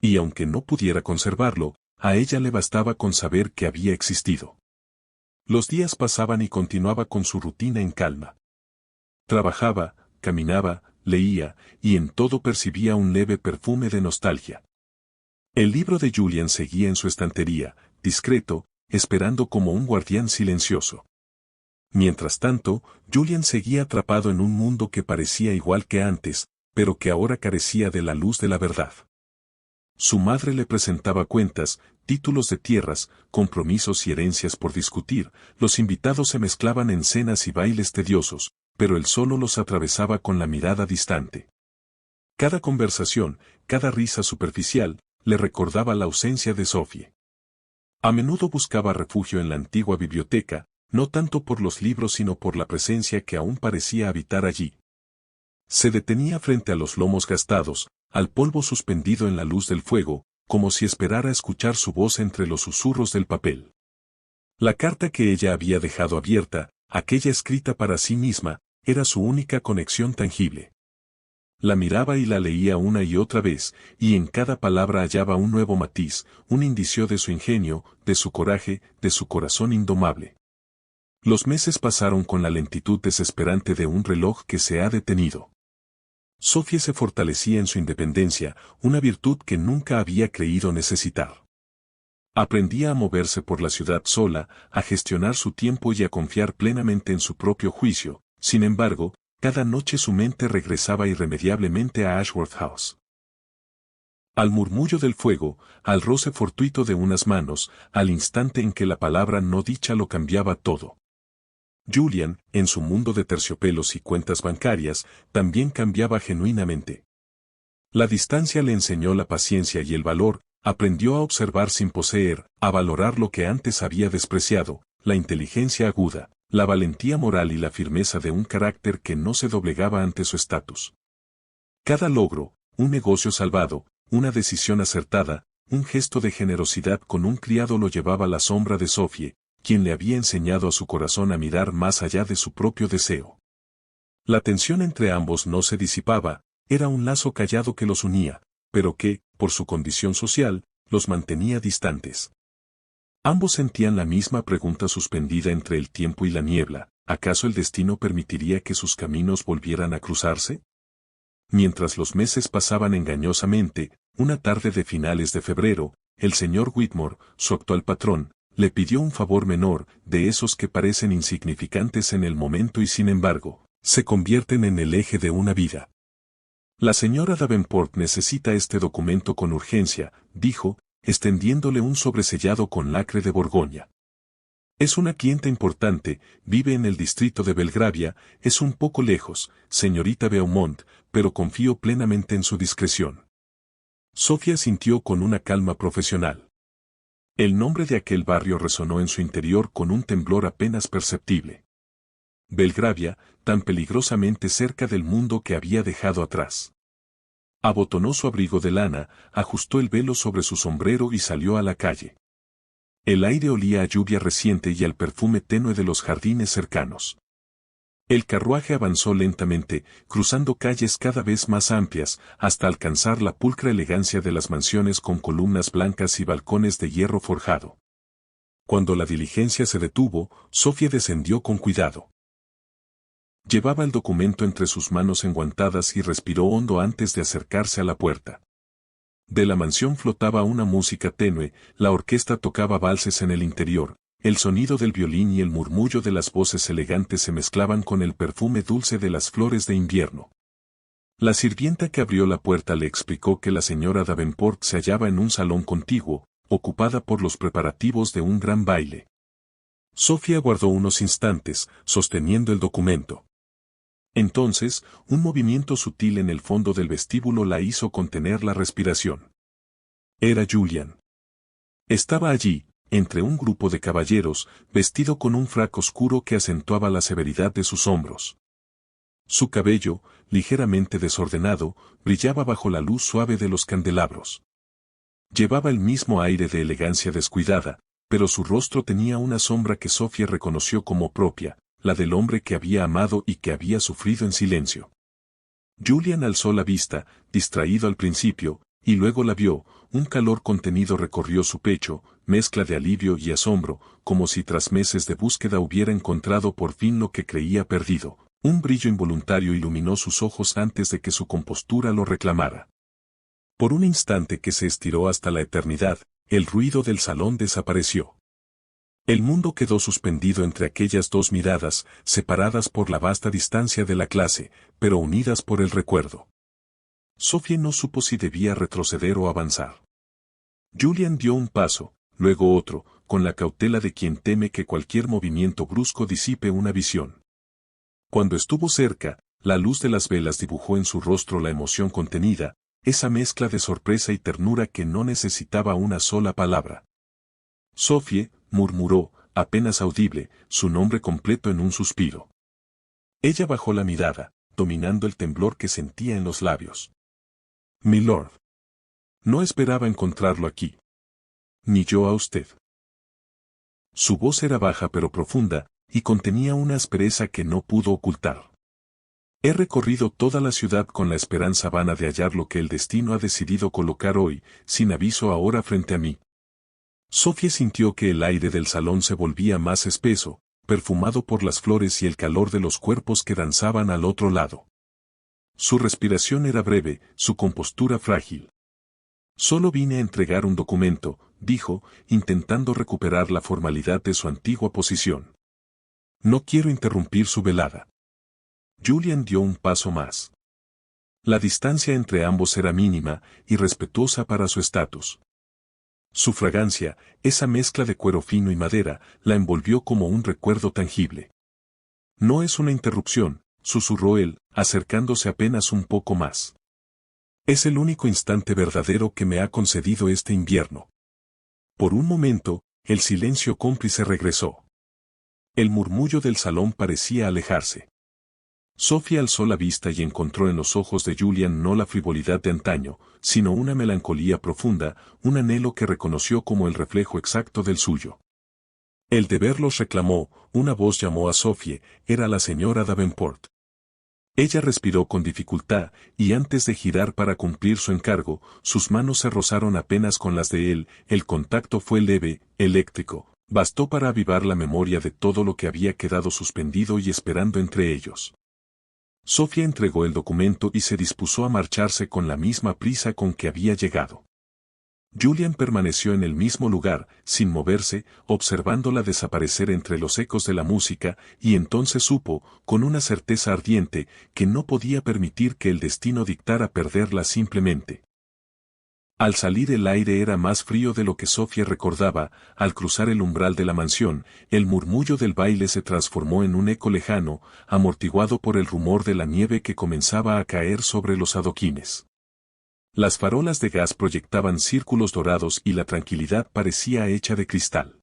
Y aunque no pudiera conservarlo, a ella le bastaba con saber que había existido. Los días pasaban y continuaba con su rutina en calma. Trabajaba, caminaba, leía, y en todo percibía un leve perfume de nostalgia. El libro de Julian seguía en su estantería, discreto, esperando como un guardián silencioso. Mientras tanto, Julian seguía atrapado en un mundo que parecía igual que antes, pero que ahora carecía de la luz de la verdad. Su madre le presentaba cuentas, títulos de tierras, compromisos y herencias por discutir, los invitados se mezclaban en cenas y bailes tediosos, pero él solo los atravesaba con la mirada distante. Cada conversación, cada risa superficial, le recordaba la ausencia de Sophie. A menudo buscaba refugio en la antigua biblioteca, no tanto por los libros sino por la presencia que aún parecía habitar allí. Se detenía frente a los lomos gastados, al polvo suspendido en la luz del fuego, como si esperara escuchar su voz entre los susurros del papel. La carta que ella había dejado abierta, aquella escrita para sí misma, era su única conexión tangible. La miraba y la leía una y otra vez, y en cada palabra hallaba un nuevo matiz, un indicio de su ingenio, de su coraje, de su corazón indomable. Los meses pasaron con la lentitud desesperante de un reloj que se ha detenido. Sophie se fortalecía en su independencia, una virtud que nunca había creído necesitar. Aprendía a moverse por la ciudad sola, a gestionar su tiempo y a confiar plenamente en su propio juicio. Sin embargo, cada noche su mente regresaba irremediablemente a Ashworth House. Al murmullo del fuego, al roce fortuito de unas manos, al instante en que la palabra no dicha lo cambiaba todo. Julian, en su mundo de terciopelos y cuentas bancarias, también cambiaba genuinamente. La distancia le enseñó la paciencia y el valor, aprendió a observar sin poseer, a valorar lo que antes había despreciado, la inteligencia aguda, la valentía moral y la firmeza de un carácter que no se doblegaba ante su estatus. Cada logro, un negocio salvado, una decisión acertada, un gesto de generosidad con un criado lo llevaba a la sombra de Sophie, quien le había enseñado a su corazón a mirar más allá de su propio deseo. La tensión entre ambos no se disipaba, era un lazo callado que los unía, pero que, por su condición social, los mantenía distantes. Ambos sentían la misma pregunta suspendida entre el tiempo y la niebla: ¿acaso el destino permitiría que sus caminos volvieran a cruzarse? Mientras los meses pasaban engañosamente, una tarde de finales de febrero, el señor Whitmore, su actual patrón, le pidió un favor menor, de esos que parecen insignificantes en el momento y sin embargo, se convierten en el eje de una vida. La señora Davenport necesita este documento con urgencia, dijo, extendiéndole un sobresellado con lacre de Borgoña. Es una clienta importante, vive en el distrito de Belgravia, es un poco lejos, señorita Beaumont, pero confío plenamente en su discreción. Sofía sintió con una calma profesional. El nombre de aquel barrio resonó en su interior con un temblor apenas perceptible. Belgravia, tan peligrosamente cerca del mundo que había dejado atrás. Abotonó su abrigo de lana, ajustó el velo sobre su sombrero y salió a la calle. El aire olía a lluvia reciente y al perfume tenue de los jardines cercanos. El carruaje avanzó lentamente, cruzando calles cada vez más amplias, hasta alcanzar la pulcra elegancia de las mansiones con columnas blancas y balcones de hierro forjado. Cuando la diligencia se detuvo, Sofía descendió con cuidado. Llevaba el documento entre sus manos enguantadas y respiró hondo antes de acercarse a la puerta. De la mansión flotaba una música tenue, la orquesta tocaba valses en el interior, el sonido del violín y el murmullo de las voces elegantes se mezclaban con el perfume dulce de las flores de invierno. La sirvienta que abrió la puerta le explicó que la señora Davenport se hallaba en un salón contiguo, ocupada por los preparativos de un gran baile. Sofía aguardó unos instantes, sosteniendo el documento. Entonces, un movimiento sutil en el fondo del vestíbulo la hizo contener la respiración. Era Julian. Estaba allí, entre un grupo de caballeros, vestido con un frac oscuro que acentuaba la severidad de sus hombros. Su cabello, ligeramente desordenado, brillaba bajo la luz suave de los candelabros. Llevaba el mismo aire de elegancia descuidada, pero su rostro tenía una sombra que Sofía reconoció como propia, la del hombre que había amado y que había sufrido en silencio. Julian alzó la vista, distraído al principio, y luego la vio, un calor contenido recorrió su pecho, mezcla de alivio y asombro, como si tras meses de búsqueda hubiera encontrado por fin lo que creía perdido. Un brillo involuntario iluminó sus ojos antes de que su compostura lo reclamara. Por un instante que se estiró hasta la eternidad, el ruido del salón desapareció. El mundo quedó suspendido entre aquellas dos miradas, separadas por la vasta distancia de la clase, pero unidas por el recuerdo. Sofía no supo si debía retroceder o avanzar. Julian dio un paso, luego otro, con la cautela de quien teme que cualquier movimiento brusco disipe una visión. Cuando estuvo cerca, la luz de las velas dibujó en su rostro la emoción contenida, esa mezcla de sorpresa y ternura que no necesitaba una sola palabra. Sophie, murmuró, apenas audible, su nombre completo en un suspiro. Ella bajó la mirada, dominando el temblor que sentía en los labios. Milord. No esperaba encontrarlo aquí. Ni yo a usted. Su voz era baja pero profunda, y contenía una aspereza que no pudo ocultar. He recorrido toda la ciudad con la esperanza vana de hallar lo que el destino ha decidido colocar hoy, sin aviso ahora frente a mí. Sophie sintió que el aire del salón se volvía más espeso, perfumado por las flores y el calor de los cuerpos que danzaban al otro lado. Su respiración era breve, su compostura frágil. Solo vine a entregar un documento, dijo, intentando recuperar la formalidad de su antigua posición. No quiero interrumpir su velada. Julian dio un paso más. La distancia entre ambos era mínima y respetuosa para su estatus. Su fragancia, esa mezcla de cuero fino y madera, la envolvió como un recuerdo tangible. No es una interrupción, susurró él, acercándose apenas un poco más. Es el único instante verdadero que me ha concedido este invierno. Por un momento, el silencio cómplice regresó. El murmullo del salón parecía alejarse. Sophie alzó la vista y encontró en los ojos de Julian no la frivolidad de antaño, sino una melancolía profunda, un anhelo que reconoció como el reflejo exacto del suyo. El deber los reclamó, una voz llamó a Sophie, era la señora Davenport. Ella respiró con dificultad, y antes de girar para cumplir su encargo, sus manos se rozaron apenas con las de él, el contacto fue leve, eléctrico, bastó para avivar la memoria de todo lo que había quedado suspendido y esperando entre ellos. Sophie entregó el documento y se dispuso a marcharse con la misma prisa con que había llegado. Julian permaneció en el mismo lugar, sin moverse, observándola desaparecer entre los ecos de la música, y entonces supo, con una certeza ardiente, que no podía permitir que el destino dictara perderla simplemente. Al salir el aire era más frío de lo que Sophie recordaba, al cruzar el umbral de la mansión, el murmullo del baile se transformó en un eco lejano, amortiguado por el rumor de la nieve que comenzaba a caer sobre los adoquines. Las farolas de gas proyectaban círculos dorados y la tranquilidad parecía hecha de cristal.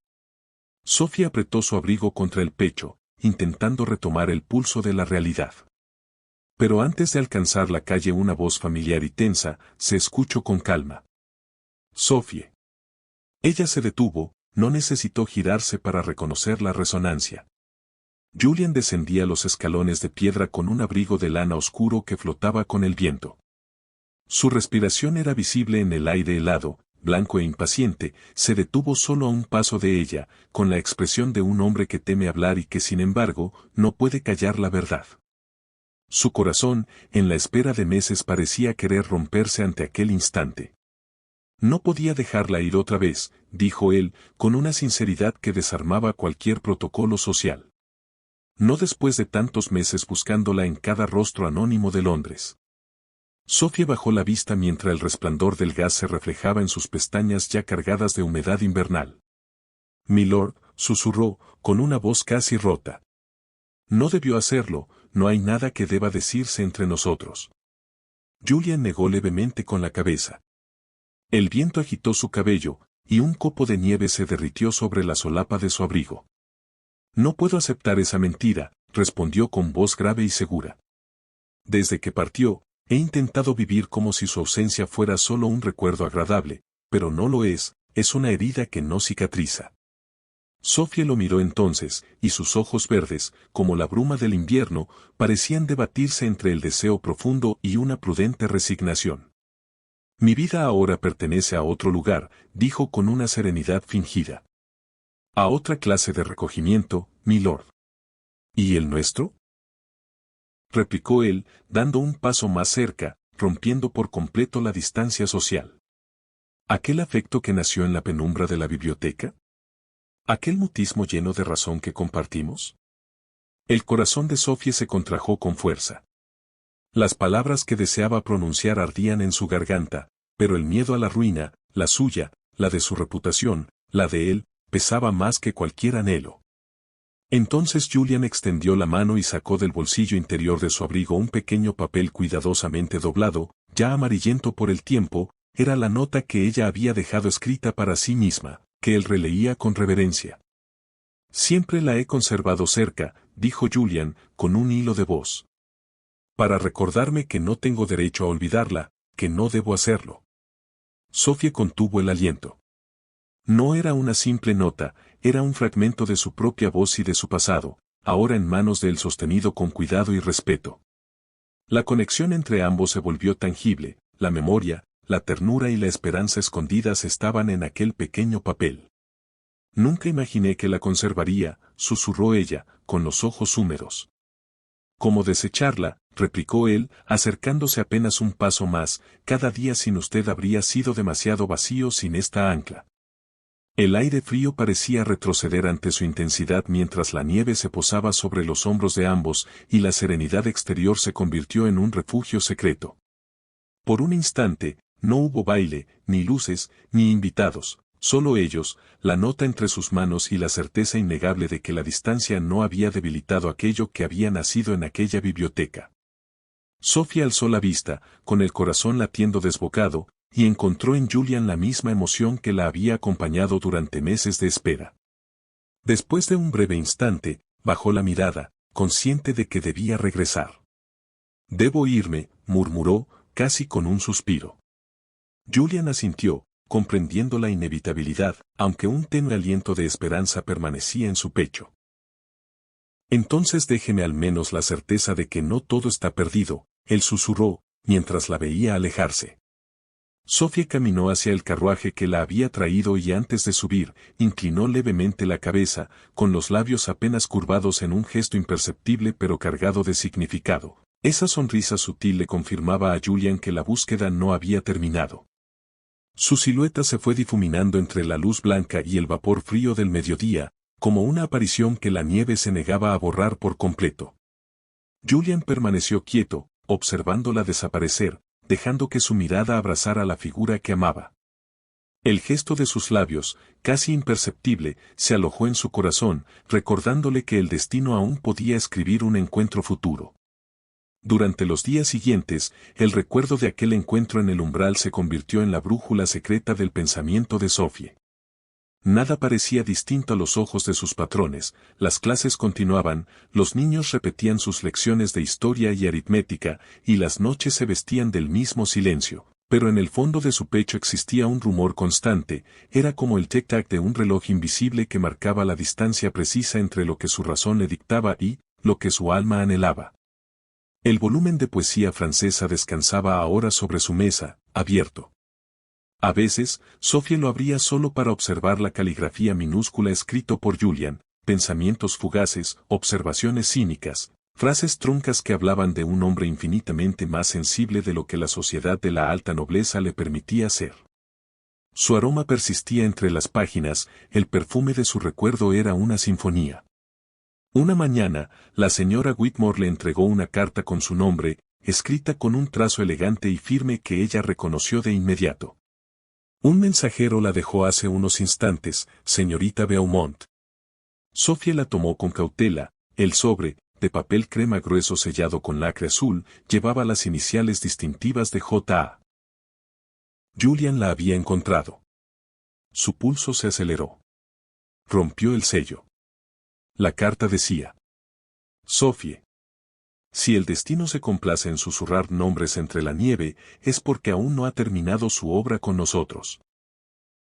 Sophie apretó su abrigo contra el pecho, intentando retomar el pulso de la realidad. Pero antes de alcanzar la calle una voz familiar y tensa, se escuchó con calma. Sophie. Ella se detuvo, no necesitó girarse para reconocer la resonancia. Julian descendía los escalones de piedra con un abrigo de lana oscuro que flotaba con el viento. Su respiración era visible en el aire helado, blanco e impaciente, se detuvo solo a un paso de ella, con la expresión de un hombre que teme hablar y que sin embargo, no puede callar la verdad. Su corazón, en la espera de meses parecía querer romperse ante aquel instante. No podía dejarla ir otra vez, dijo él, con una sinceridad que desarmaba cualquier protocolo social. No después de tantos meses buscándola en cada rostro anónimo de Londres. Sophie bajó la vista mientras el resplandor del gas se reflejaba en sus pestañas ya cargadas de humedad invernal. Milord, susurró, con una voz casi rota. No debió hacerlo, no hay nada que deba decirse entre nosotros. Julian negó levemente con la cabeza. El viento agitó su cabello, y un copo de nieve se derritió sobre la solapa de su abrigo. No puedo aceptar esa mentira, respondió con voz grave y segura. Desde que partió, he intentado vivir como si su ausencia fuera solo un recuerdo agradable, pero no lo es una herida que no cicatriza. Sophie lo miró entonces, y sus ojos verdes, como la bruma del invierno, parecían debatirse entre el deseo profundo y una prudente resignación. Mi vida ahora pertenece a otro lugar, dijo con una serenidad fingida. A otra clase de recogimiento, milord. ¿Y el nuestro? Replicó él, dando un paso más cerca, rompiendo por completo la distancia social. ¿Aquel afecto que nació en la penumbra de la biblioteca? ¿Aquel mutismo lleno de razón que compartimos? El corazón de Sophie se contrajo con fuerza. Las palabras que deseaba pronunciar ardían en su garganta, pero el miedo a la ruina, la suya, la de su reputación, La de él pesaba más que cualquier anhelo. Entonces Julian extendió la mano y sacó del bolsillo interior de su abrigo un pequeño papel cuidadosamente doblado, ya amarillento por el tiempo. Era la nota que ella había dejado escrita para sí misma, que él releía con reverencia. «Siempre la he conservado cerca», dijo Julian, con un hilo de voz. «Para recordarme que no tengo derecho a olvidarla, que no debo hacerlo». Sofía contuvo el aliento. No era una simple nota, era un fragmento de su propia voz y de su pasado, ahora en manos de él sostenido con cuidado y respeto. La conexión entre ambos se volvió tangible, la memoria, la ternura y la esperanza escondidas estaban en aquel pequeño papel. «Nunca imaginé que la conservaría», susurró ella, con los ojos húmedos. «¿Cómo desecharla?», replicó él, acercándose apenas un paso más. «Cada día sin usted habría sido demasiado vacío sin esta ancla». El aire frío parecía retroceder ante su intensidad mientras la nieve se posaba sobre los hombros de ambos y la serenidad exterior se convirtió en un refugio secreto. Por un instante, no hubo baile, ni luces, ni invitados, solo ellos, la nota entre sus manos y la certeza innegable de que la distancia no había debilitado aquello que había nacido en aquella biblioteca. Sofía alzó la vista, con el corazón latiendo desbocado, y encontró en Julian la misma emoción que la había acompañado durante meses de espera. Después de un breve instante, bajó la mirada, consciente de que debía regresar. «Debo irme», murmuró, casi con un suspiro. Julian asintió, comprendiendo la inevitabilidad, aunque un tenue aliento de esperanza permanecía en su pecho. «Entonces déjeme al menos la certeza de que no todo está perdido», él susurró, mientras la veía alejarse. Sofía caminó hacia el carruaje que la había traído y antes de subir, inclinó levemente la cabeza, con los labios apenas curvados en un gesto imperceptible pero cargado de significado. Esa sonrisa sutil le confirmaba a Julian que la búsqueda no había terminado. Su silueta se fue difuminando entre la luz blanca y el vapor frío del mediodía, como una aparición que la nieve se negaba a borrar por completo. Julian permaneció quieto, observándola desaparecer, dejando que su mirada abrazara la figura que amaba. El gesto de sus labios, casi imperceptible, se alojó en su corazón, recordándole que el destino aún podía escribir un encuentro futuro. Durante los días siguientes, el recuerdo de aquel encuentro en el umbral se convirtió en la brújula secreta del pensamiento de Sofía. Nada parecía distinto a los ojos de sus patrones, las clases continuaban, los niños repetían sus lecciones de historia y aritmética, y las noches se vestían del mismo silencio, pero en el fondo de su pecho existía un rumor constante, era como el tic-tac de un reloj invisible que marcaba la distancia precisa entre lo que su razón le dictaba y lo que su alma anhelaba. El volumen de poesía francesa descansaba ahora sobre su mesa, abierto. A veces, Sofía lo abría solo para observar la caligrafía minúscula escrito por Julian, pensamientos fugaces, observaciones cínicas, frases truncas que hablaban de un hombre infinitamente más sensible de lo que la sociedad de la alta nobleza le permitía ser. Su aroma persistía entre las páginas, el perfume de su recuerdo era una sinfonía. Una mañana, la señora Whitmore le entregó una carta con su nombre, escrita con un trazo elegante y firme que ella reconoció de inmediato. «Un mensajero la dejó hace unos instantes, señorita Beaumont». Sofía la tomó con cautela. El sobre, de papel crema grueso sellado con lacre azul, llevaba las iniciales distintivas de J.A. Julian la había encontrado. Su pulso se aceleró. Rompió el sello. La carta decía: «Sofía. Si el destino se complace en susurrar nombres entre la nieve, es porque aún no ha terminado su obra con nosotros.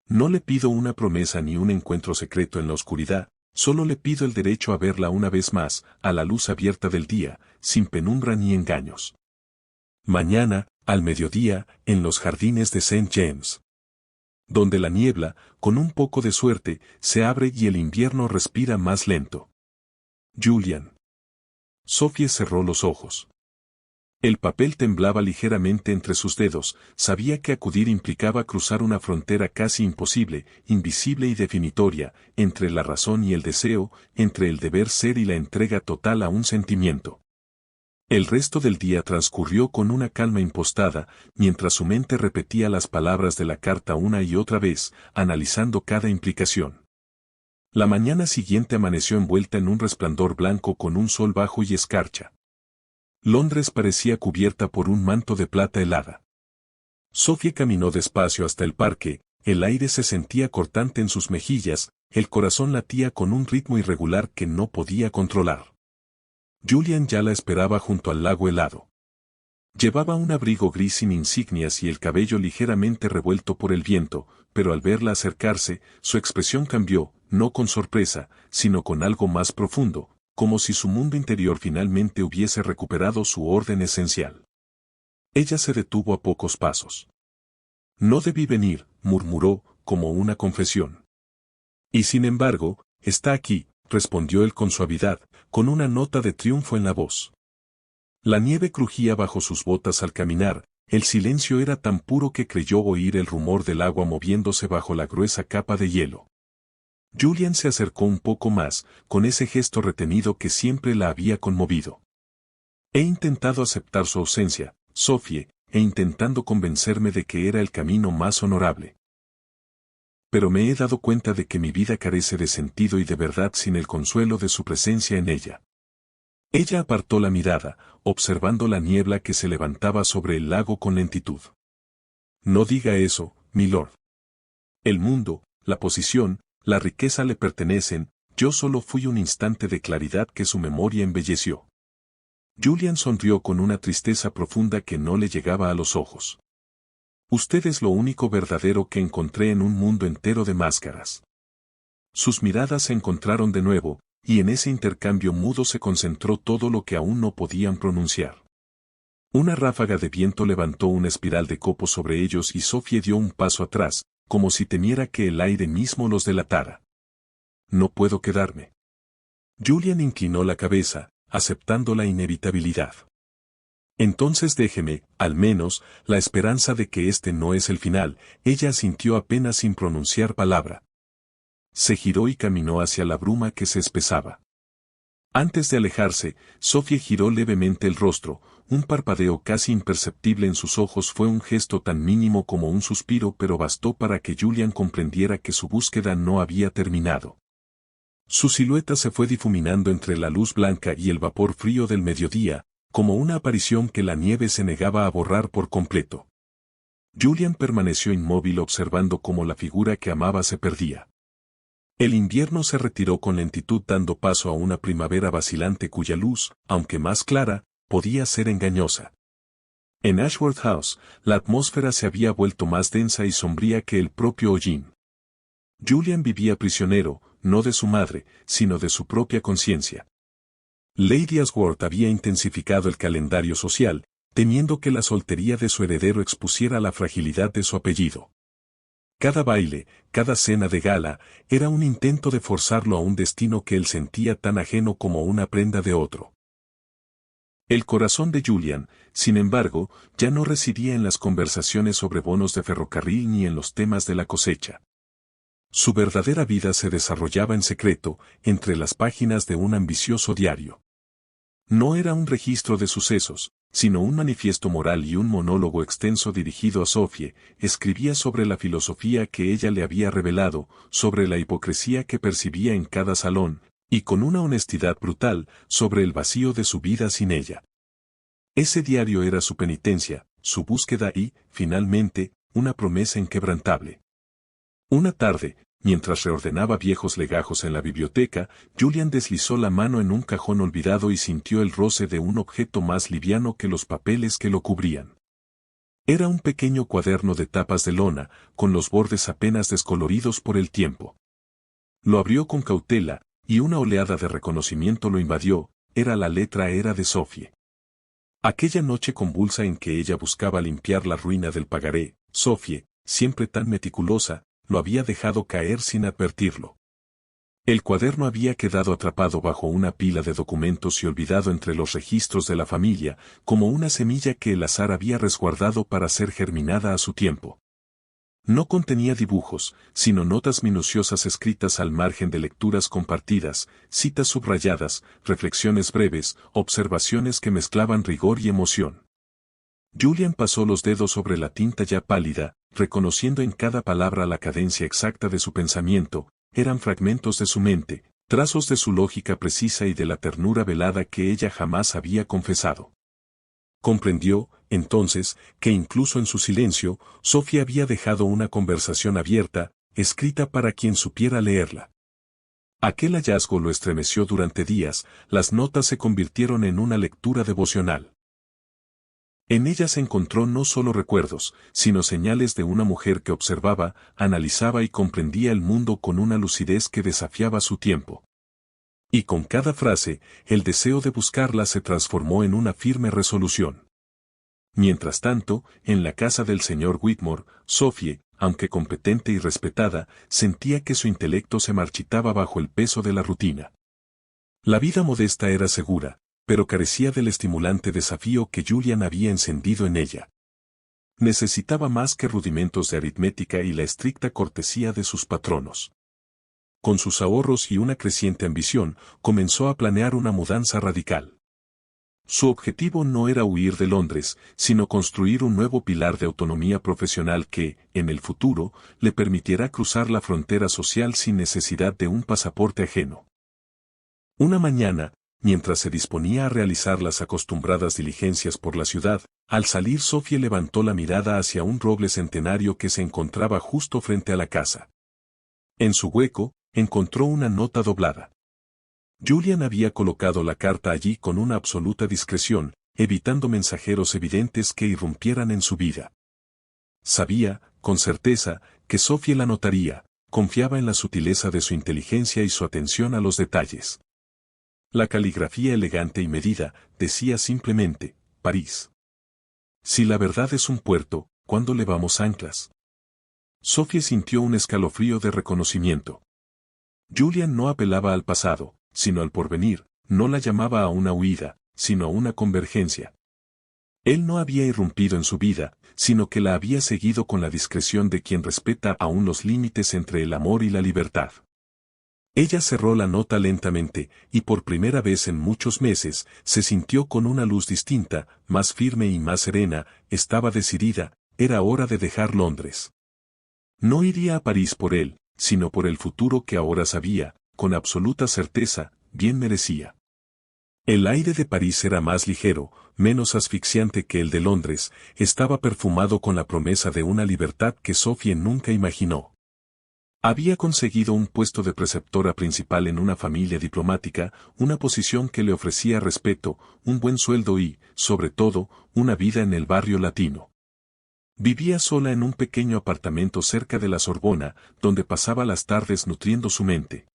No le pido una promesa ni un encuentro secreto en la oscuridad, solo le pido el derecho a verla una vez más, a la luz abierta del día, sin penumbra ni engaños. Mañana, al mediodía, en los jardines de St. James. Donde la niebla, con un poco de suerte, se abre y el invierno respira más lento. Julian». Sofía cerró los ojos. El papel temblaba ligeramente entre sus dedos, sabía que acudir implicaba cruzar una frontera casi imposible, invisible y definitoria, entre la razón y el deseo, entre el deber ser y la entrega total a un sentimiento. El resto del día transcurrió con una calma impostada, mientras su mente repetía las palabras de la carta una y otra vez, analizando cada implicación. La mañana siguiente amaneció envuelta en un resplandor blanco con un sol bajo y escarcha. Londres parecía cubierta por un manto de plata helada. Sophie caminó despacio hasta el parque, el aire se sentía cortante en sus mejillas, el corazón latía con un ritmo irregular que no podía controlar. Julian ya la esperaba junto al lago helado. Llevaba un abrigo gris sin insignias y el cabello ligeramente revuelto por el viento, pero al verla acercarse, su expresión cambió, no con sorpresa, sino con algo más profundo, como si su mundo interior finalmente hubiese recuperado su orden esencial. Ella se detuvo a pocos pasos. No debí venir, murmuró, como una confesión. Y sin embargo, está aquí, respondió él con suavidad, con una nota de triunfo en la voz. La nieve crujía bajo sus botas al caminar, el silencio era tan puro que creyó oír el rumor del agua moviéndose bajo la gruesa capa de hielo. Julian se acercó un poco más, con ese gesto retenido que siempre la había conmovido. He intentado aceptar su ausencia, Sophie, intentando convencerme de que era el camino más honorable. Pero me he dado cuenta de que mi vida carece de sentido y de verdad sin el consuelo de su presencia en ella. Ella apartó la mirada, observando la niebla que se levantaba sobre el lago con lentitud. No diga eso, milord. El mundo, la posición, la riqueza le pertenecen, yo solo fui un instante de claridad que su memoria embelleció. Julian sonrió con una tristeza profunda que no le llegaba a los ojos. Usted es lo único verdadero que encontré en un mundo entero de máscaras. Sus miradas se encontraron de nuevo, y en ese intercambio mudo se concentró todo lo que aún no podían pronunciar. Una ráfaga de viento levantó una espiral de copos sobre ellos y Sophie dio un paso atrás, como si temiera que el aire mismo los delatara. No puedo quedarme. Julian inclinó la cabeza, aceptando la inevitabilidad. Entonces déjeme, al menos, la esperanza de que este no es el final, ella asintió apenas sin pronunciar palabra. Se giró y caminó hacia la bruma que se espesaba. Antes de alejarse, Sophie giró levemente el rostro, un parpadeo casi imperceptible en sus ojos fue un gesto tan mínimo como un suspiro pero bastó para que Julian comprendiera que su búsqueda no había terminado. Su silueta se fue difuminando entre la luz blanca y el vapor frío del mediodía, como una aparición que la nieve se negaba a borrar por completo. Julian permaneció inmóvil observando cómo la figura que amaba se perdía. El invierno se retiró con lentitud dando paso a una primavera vacilante cuya luz, aunque más clara, podía ser engañosa. En Ashworth House, la atmósfera se había vuelto más densa y sombría que el propio hollín. Julian vivía prisionero, no de su madre, sino de su propia conciencia. Lady Ashworth había intensificado el calendario social, temiendo que la soltería de su heredero expusiera la fragilidad de su apellido. Cada baile, cada cena de gala, era un intento de forzarlo a un destino que él sentía tan ajeno como una prenda de otro. El corazón de Julian, sin embargo, ya no residía en las conversaciones sobre bonos de ferrocarril ni en los temas de la cosecha. Su verdadera vida se desarrollaba en secreto, entre las páginas de un ambicioso diario. No era un registro de sucesos, sino un manifiesto moral y un monólogo extenso dirigido a Sophie, escribía sobre la filosofía que ella le había revelado, sobre la hipocresía que percibía en cada salón, y con una honestidad brutal, sobre el vacío de su vida sin ella. Ese diario era su penitencia, su búsqueda y, finalmente, una promesa inquebrantable. Una tarde, mientras reordenaba viejos legajos en la biblioteca, Julian deslizó la mano en un cajón olvidado y sintió el roce de un objeto más liviano que los papeles que lo cubrían. Era un pequeño cuaderno de tapas de lona, con los bordes apenas descoloridos por el tiempo. Lo abrió con cautela, y una oleada de reconocimiento lo invadió, la letra era de Sophie. Aquella noche convulsa en que ella buscaba limpiar la ruina del pagaré, Sophie, siempre tan meticulosa, lo había dejado caer sin advertirlo. El cuaderno había quedado atrapado bajo una pila de documentos y olvidado entre los registros de la familia, como una semilla que el azar había resguardado para ser germinada a su tiempo. No contenía dibujos, sino notas minuciosas escritas al margen de lecturas compartidas, citas subrayadas, reflexiones breves, observaciones que mezclaban rigor y emoción. Julian pasó los dedos sobre la tinta ya pálida, reconociendo en cada palabra la cadencia exacta de su pensamiento, eran fragmentos de su mente, trazos de su lógica precisa y de la ternura velada que ella jamás había confesado. Comprendió, entonces, que incluso en su silencio, Sofía había dejado una conversación abierta, escrita para quien supiera leerla. Aquel hallazgo lo estremeció durante días, las notas se convirtieron en una lectura devocional. En ellas encontró no solo recuerdos, sino señales de una mujer que observaba, analizaba y comprendía el mundo con una lucidez que desafiaba su tiempo. Y con cada frase, el deseo de buscarla se transformó en una firme resolución. Mientras tanto, en la casa del señor Whitmore, Sophie, aunque competente y respetada, sentía que su intelecto se marchitaba bajo el peso de la rutina. La vida modesta era segura, pero carecía del estimulante desafío que Julian había encendido en ella. Necesitaba más que rudimentos de aritmética y la estricta cortesía de sus patronos. Con sus ahorros y una creciente ambición, comenzó a planear una mudanza radical. Su objetivo no era huir de Londres, sino construir un nuevo pilar de autonomía profesional que, en el futuro, le permitiera cruzar la frontera social sin necesidad de un pasaporte ajeno. Una mañana, mientras se disponía a realizar las acostumbradas diligencias por la ciudad, al salir Sophie levantó la mirada hacia un roble centenario que se encontraba justo frente a la casa. En su hueco, encontró una nota doblada. Julian había colocado la carta allí con una absoluta discreción, evitando mensajeros evidentes que irrumpieran en su vida. Sabía, con certeza, que Sophie la notaría, confiaba en la sutileza de su inteligencia y su atención a los detalles. La caligrafía elegante y medida decía simplemente, París. Si la verdad es un puerto, ¿cuándo levamos anclas? Sophie sintió un escalofrío de reconocimiento. Julian no apelaba al pasado, sino al porvenir, no la llamaba a una huida, sino a una convergencia. Él no había irrumpido en su vida, sino que la había seguido con la discreción de quien respeta aún los límites entre el amor y la libertad. Ella cerró la nota lentamente, y por primera vez en muchos meses, se sintió con una luz distinta, más firme y más serena, estaba decidida, era hora de dejar Londres. No iría a París por él, sino por el futuro que ahora sabía, con absoluta certeza, bien merecía. El aire de París era más ligero, menos asfixiante que el de Londres, estaba perfumado con la promesa de una libertad que Sophie nunca imaginó. Había conseguido un puesto de preceptora principal en una familia diplomática, una posición que le ofrecía respeto, un buen sueldo y, sobre todo, una vida en el barrio latino. Vivía sola en un pequeño apartamento cerca de la Sorbona, donde pasaba las tardes nutriendo su mente.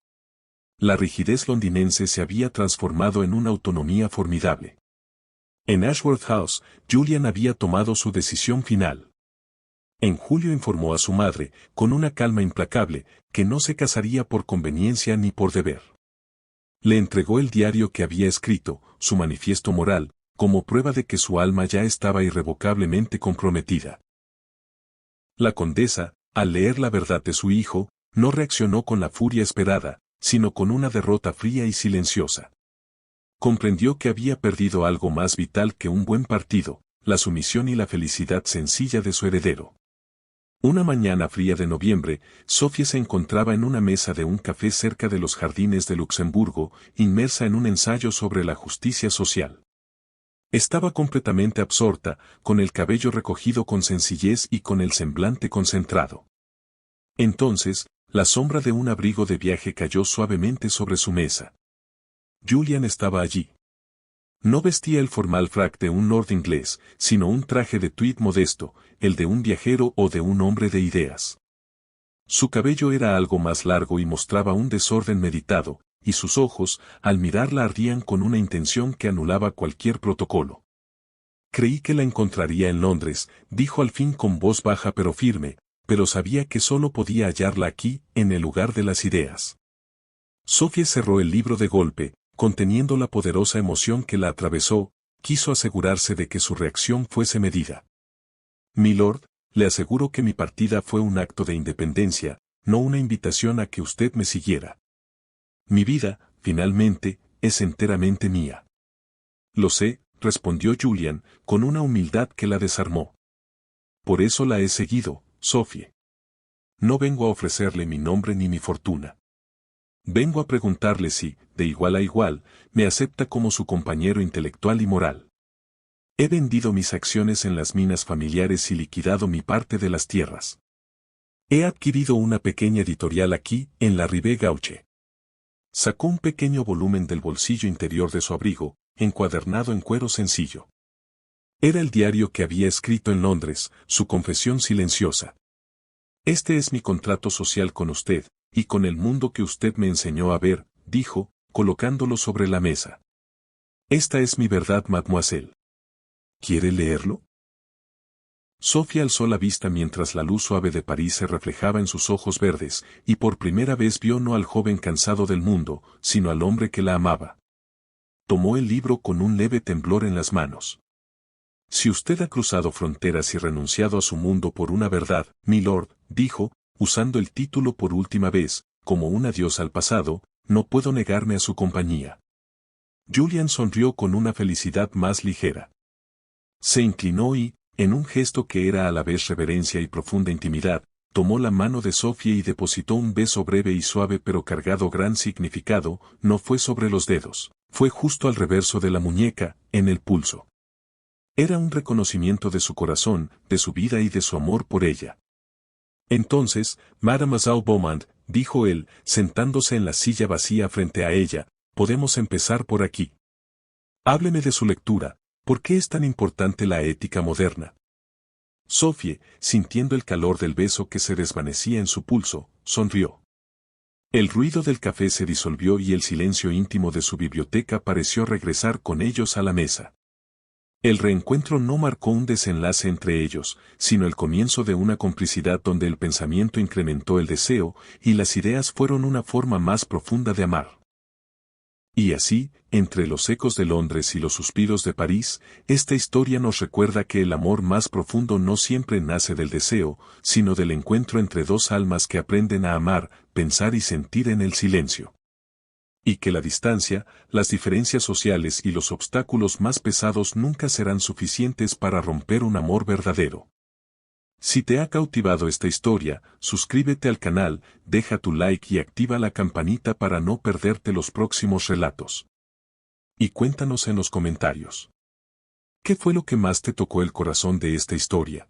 La rigidez londinense se había transformado en una autonomía formidable. En Ashworth House, Julian había tomado su decisión final. En julio informó a su madre, con una calma implacable, que no se casaría por conveniencia ni por deber. Le entregó el diario que había escrito, su manifiesto moral, como prueba de que su alma ya estaba irrevocablemente comprometida. La condesa, al leer la verdad de su hijo, no reaccionó con la furia esperada, sino con una derrota fría y silenciosa. Comprendió que había perdido algo más vital que un buen partido, la sumisión y la felicidad sencilla de su heredero. Una mañana fría de noviembre, Sophie se encontraba en una mesa de un café cerca de los jardines de Luxemburgo, inmersa en un ensayo sobre la justicia social. Estaba completamente absorta, con el cabello recogido con sencillez y con el semblante concentrado. Entonces, la sombra de un abrigo de viaje cayó suavemente sobre su mesa. Julian estaba allí. No vestía el formal frac de un lord inglés, sino un traje de tweed modesto, el de un viajero o de un hombre de ideas. Su cabello era algo más largo y mostraba un desorden meditado, y sus ojos, al mirarla ardían con una intención que anulaba cualquier protocolo. Creí que la encontraría en Londres, dijo al fin con voz baja pero firme, pero sabía que solo podía hallarla aquí, en el lugar de las ideas. Sophie cerró el libro de golpe, conteniendo la poderosa emoción que la atravesó, quiso asegurarse de que su reacción fuese medida. «Milord», Le aseguro que mi partida fue un acto de independencia, no una invitación a que usted me siguiera. Mi vida, finalmente, es enteramente mía. Lo sé, respondió Julian, con una humildad que la desarmó. Por eso la he seguido, Sophie. No vengo a ofrecerle mi nombre ni mi fortuna. Vengo a preguntarle si, de igual a igual, me acepta como su compañero intelectual y moral. He vendido mis acciones en las minas familiares y liquidado mi parte de las tierras. He adquirido una pequeña editorial aquí, en la Rive Gauche. Sacó un pequeño volumen del bolsillo interior de su abrigo, encuadernado en cuero sencillo. Era el diario que había escrito en Londres, su confesión silenciosa. Este es mi contrato social con usted, y con el mundo que usted me enseñó a ver, dijo, colocándolo sobre la mesa. Esta es mi verdad, mademoiselle. ¿Quiere leerlo? Sofía alzó la vista mientras la luz suave de París se reflejaba en sus ojos verdes, y por primera vez vio no al joven cansado del mundo, sino al hombre que la amaba. Tomó el libro con un leve temblor en las manos. Si usted ha cruzado fronteras y renunciado a su mundo por una verdad, milord, dijo, usando el título por última vez, como un adiós al pasado, no puedo negarme a su compañía. Julian sonrió con una felicidad más ligera. Se inclinó y, en un gesto que era a la vez reverencia y profunda intimidad, tomó la mano de Sofía y depositó un beso breve y suave pero cargado gran significado, no fue sobre los dedos, fue justo al reverso de la muñeca, en el pulso. Era un reconocimiento de su corazón, de su vida y de su amor por ella. Entonces, Mademoiselle Beaumont, dijo él, sentándose en la silla vacía frente a ella, podemos empezar por aquí. Hábleme de su lectura, ¿por qué es tan importante la ética moderna? Sophie, sintiendo el calor del beso que se desvanecía en su pulso, sonrió. El ruido del café se disolvió y el silencio íntimo de su biblioteca pareció regresar con ellos a la mesa. El reencuentro no marcó un desenlace entre ellos, sino el comienzo de una complicidad donde el pensamiento incrementó el deseo, y las ideas fueron una forma más profunda de amar. Y así, entre los ecos de Londres y los suspiros de París, esta historia nos recuerda que el amor más profundo no siempre nace del deseo, sino del encuentro entre dos almas que aprenden a amar, pensar y sentir en el silencio. Y que la distancia, las diferencias sociales y los obstáculos más pesados nunca serán suficientes para romper un amor verdadero. Si te ha cautivado esta historia, suscríbete al canal, deja tu like y activa la campanita para no perderte los próximos relatos. Y cuéntanos en los comentarios. ¿Qué fue lo que más te tocó el corazón de esta historia?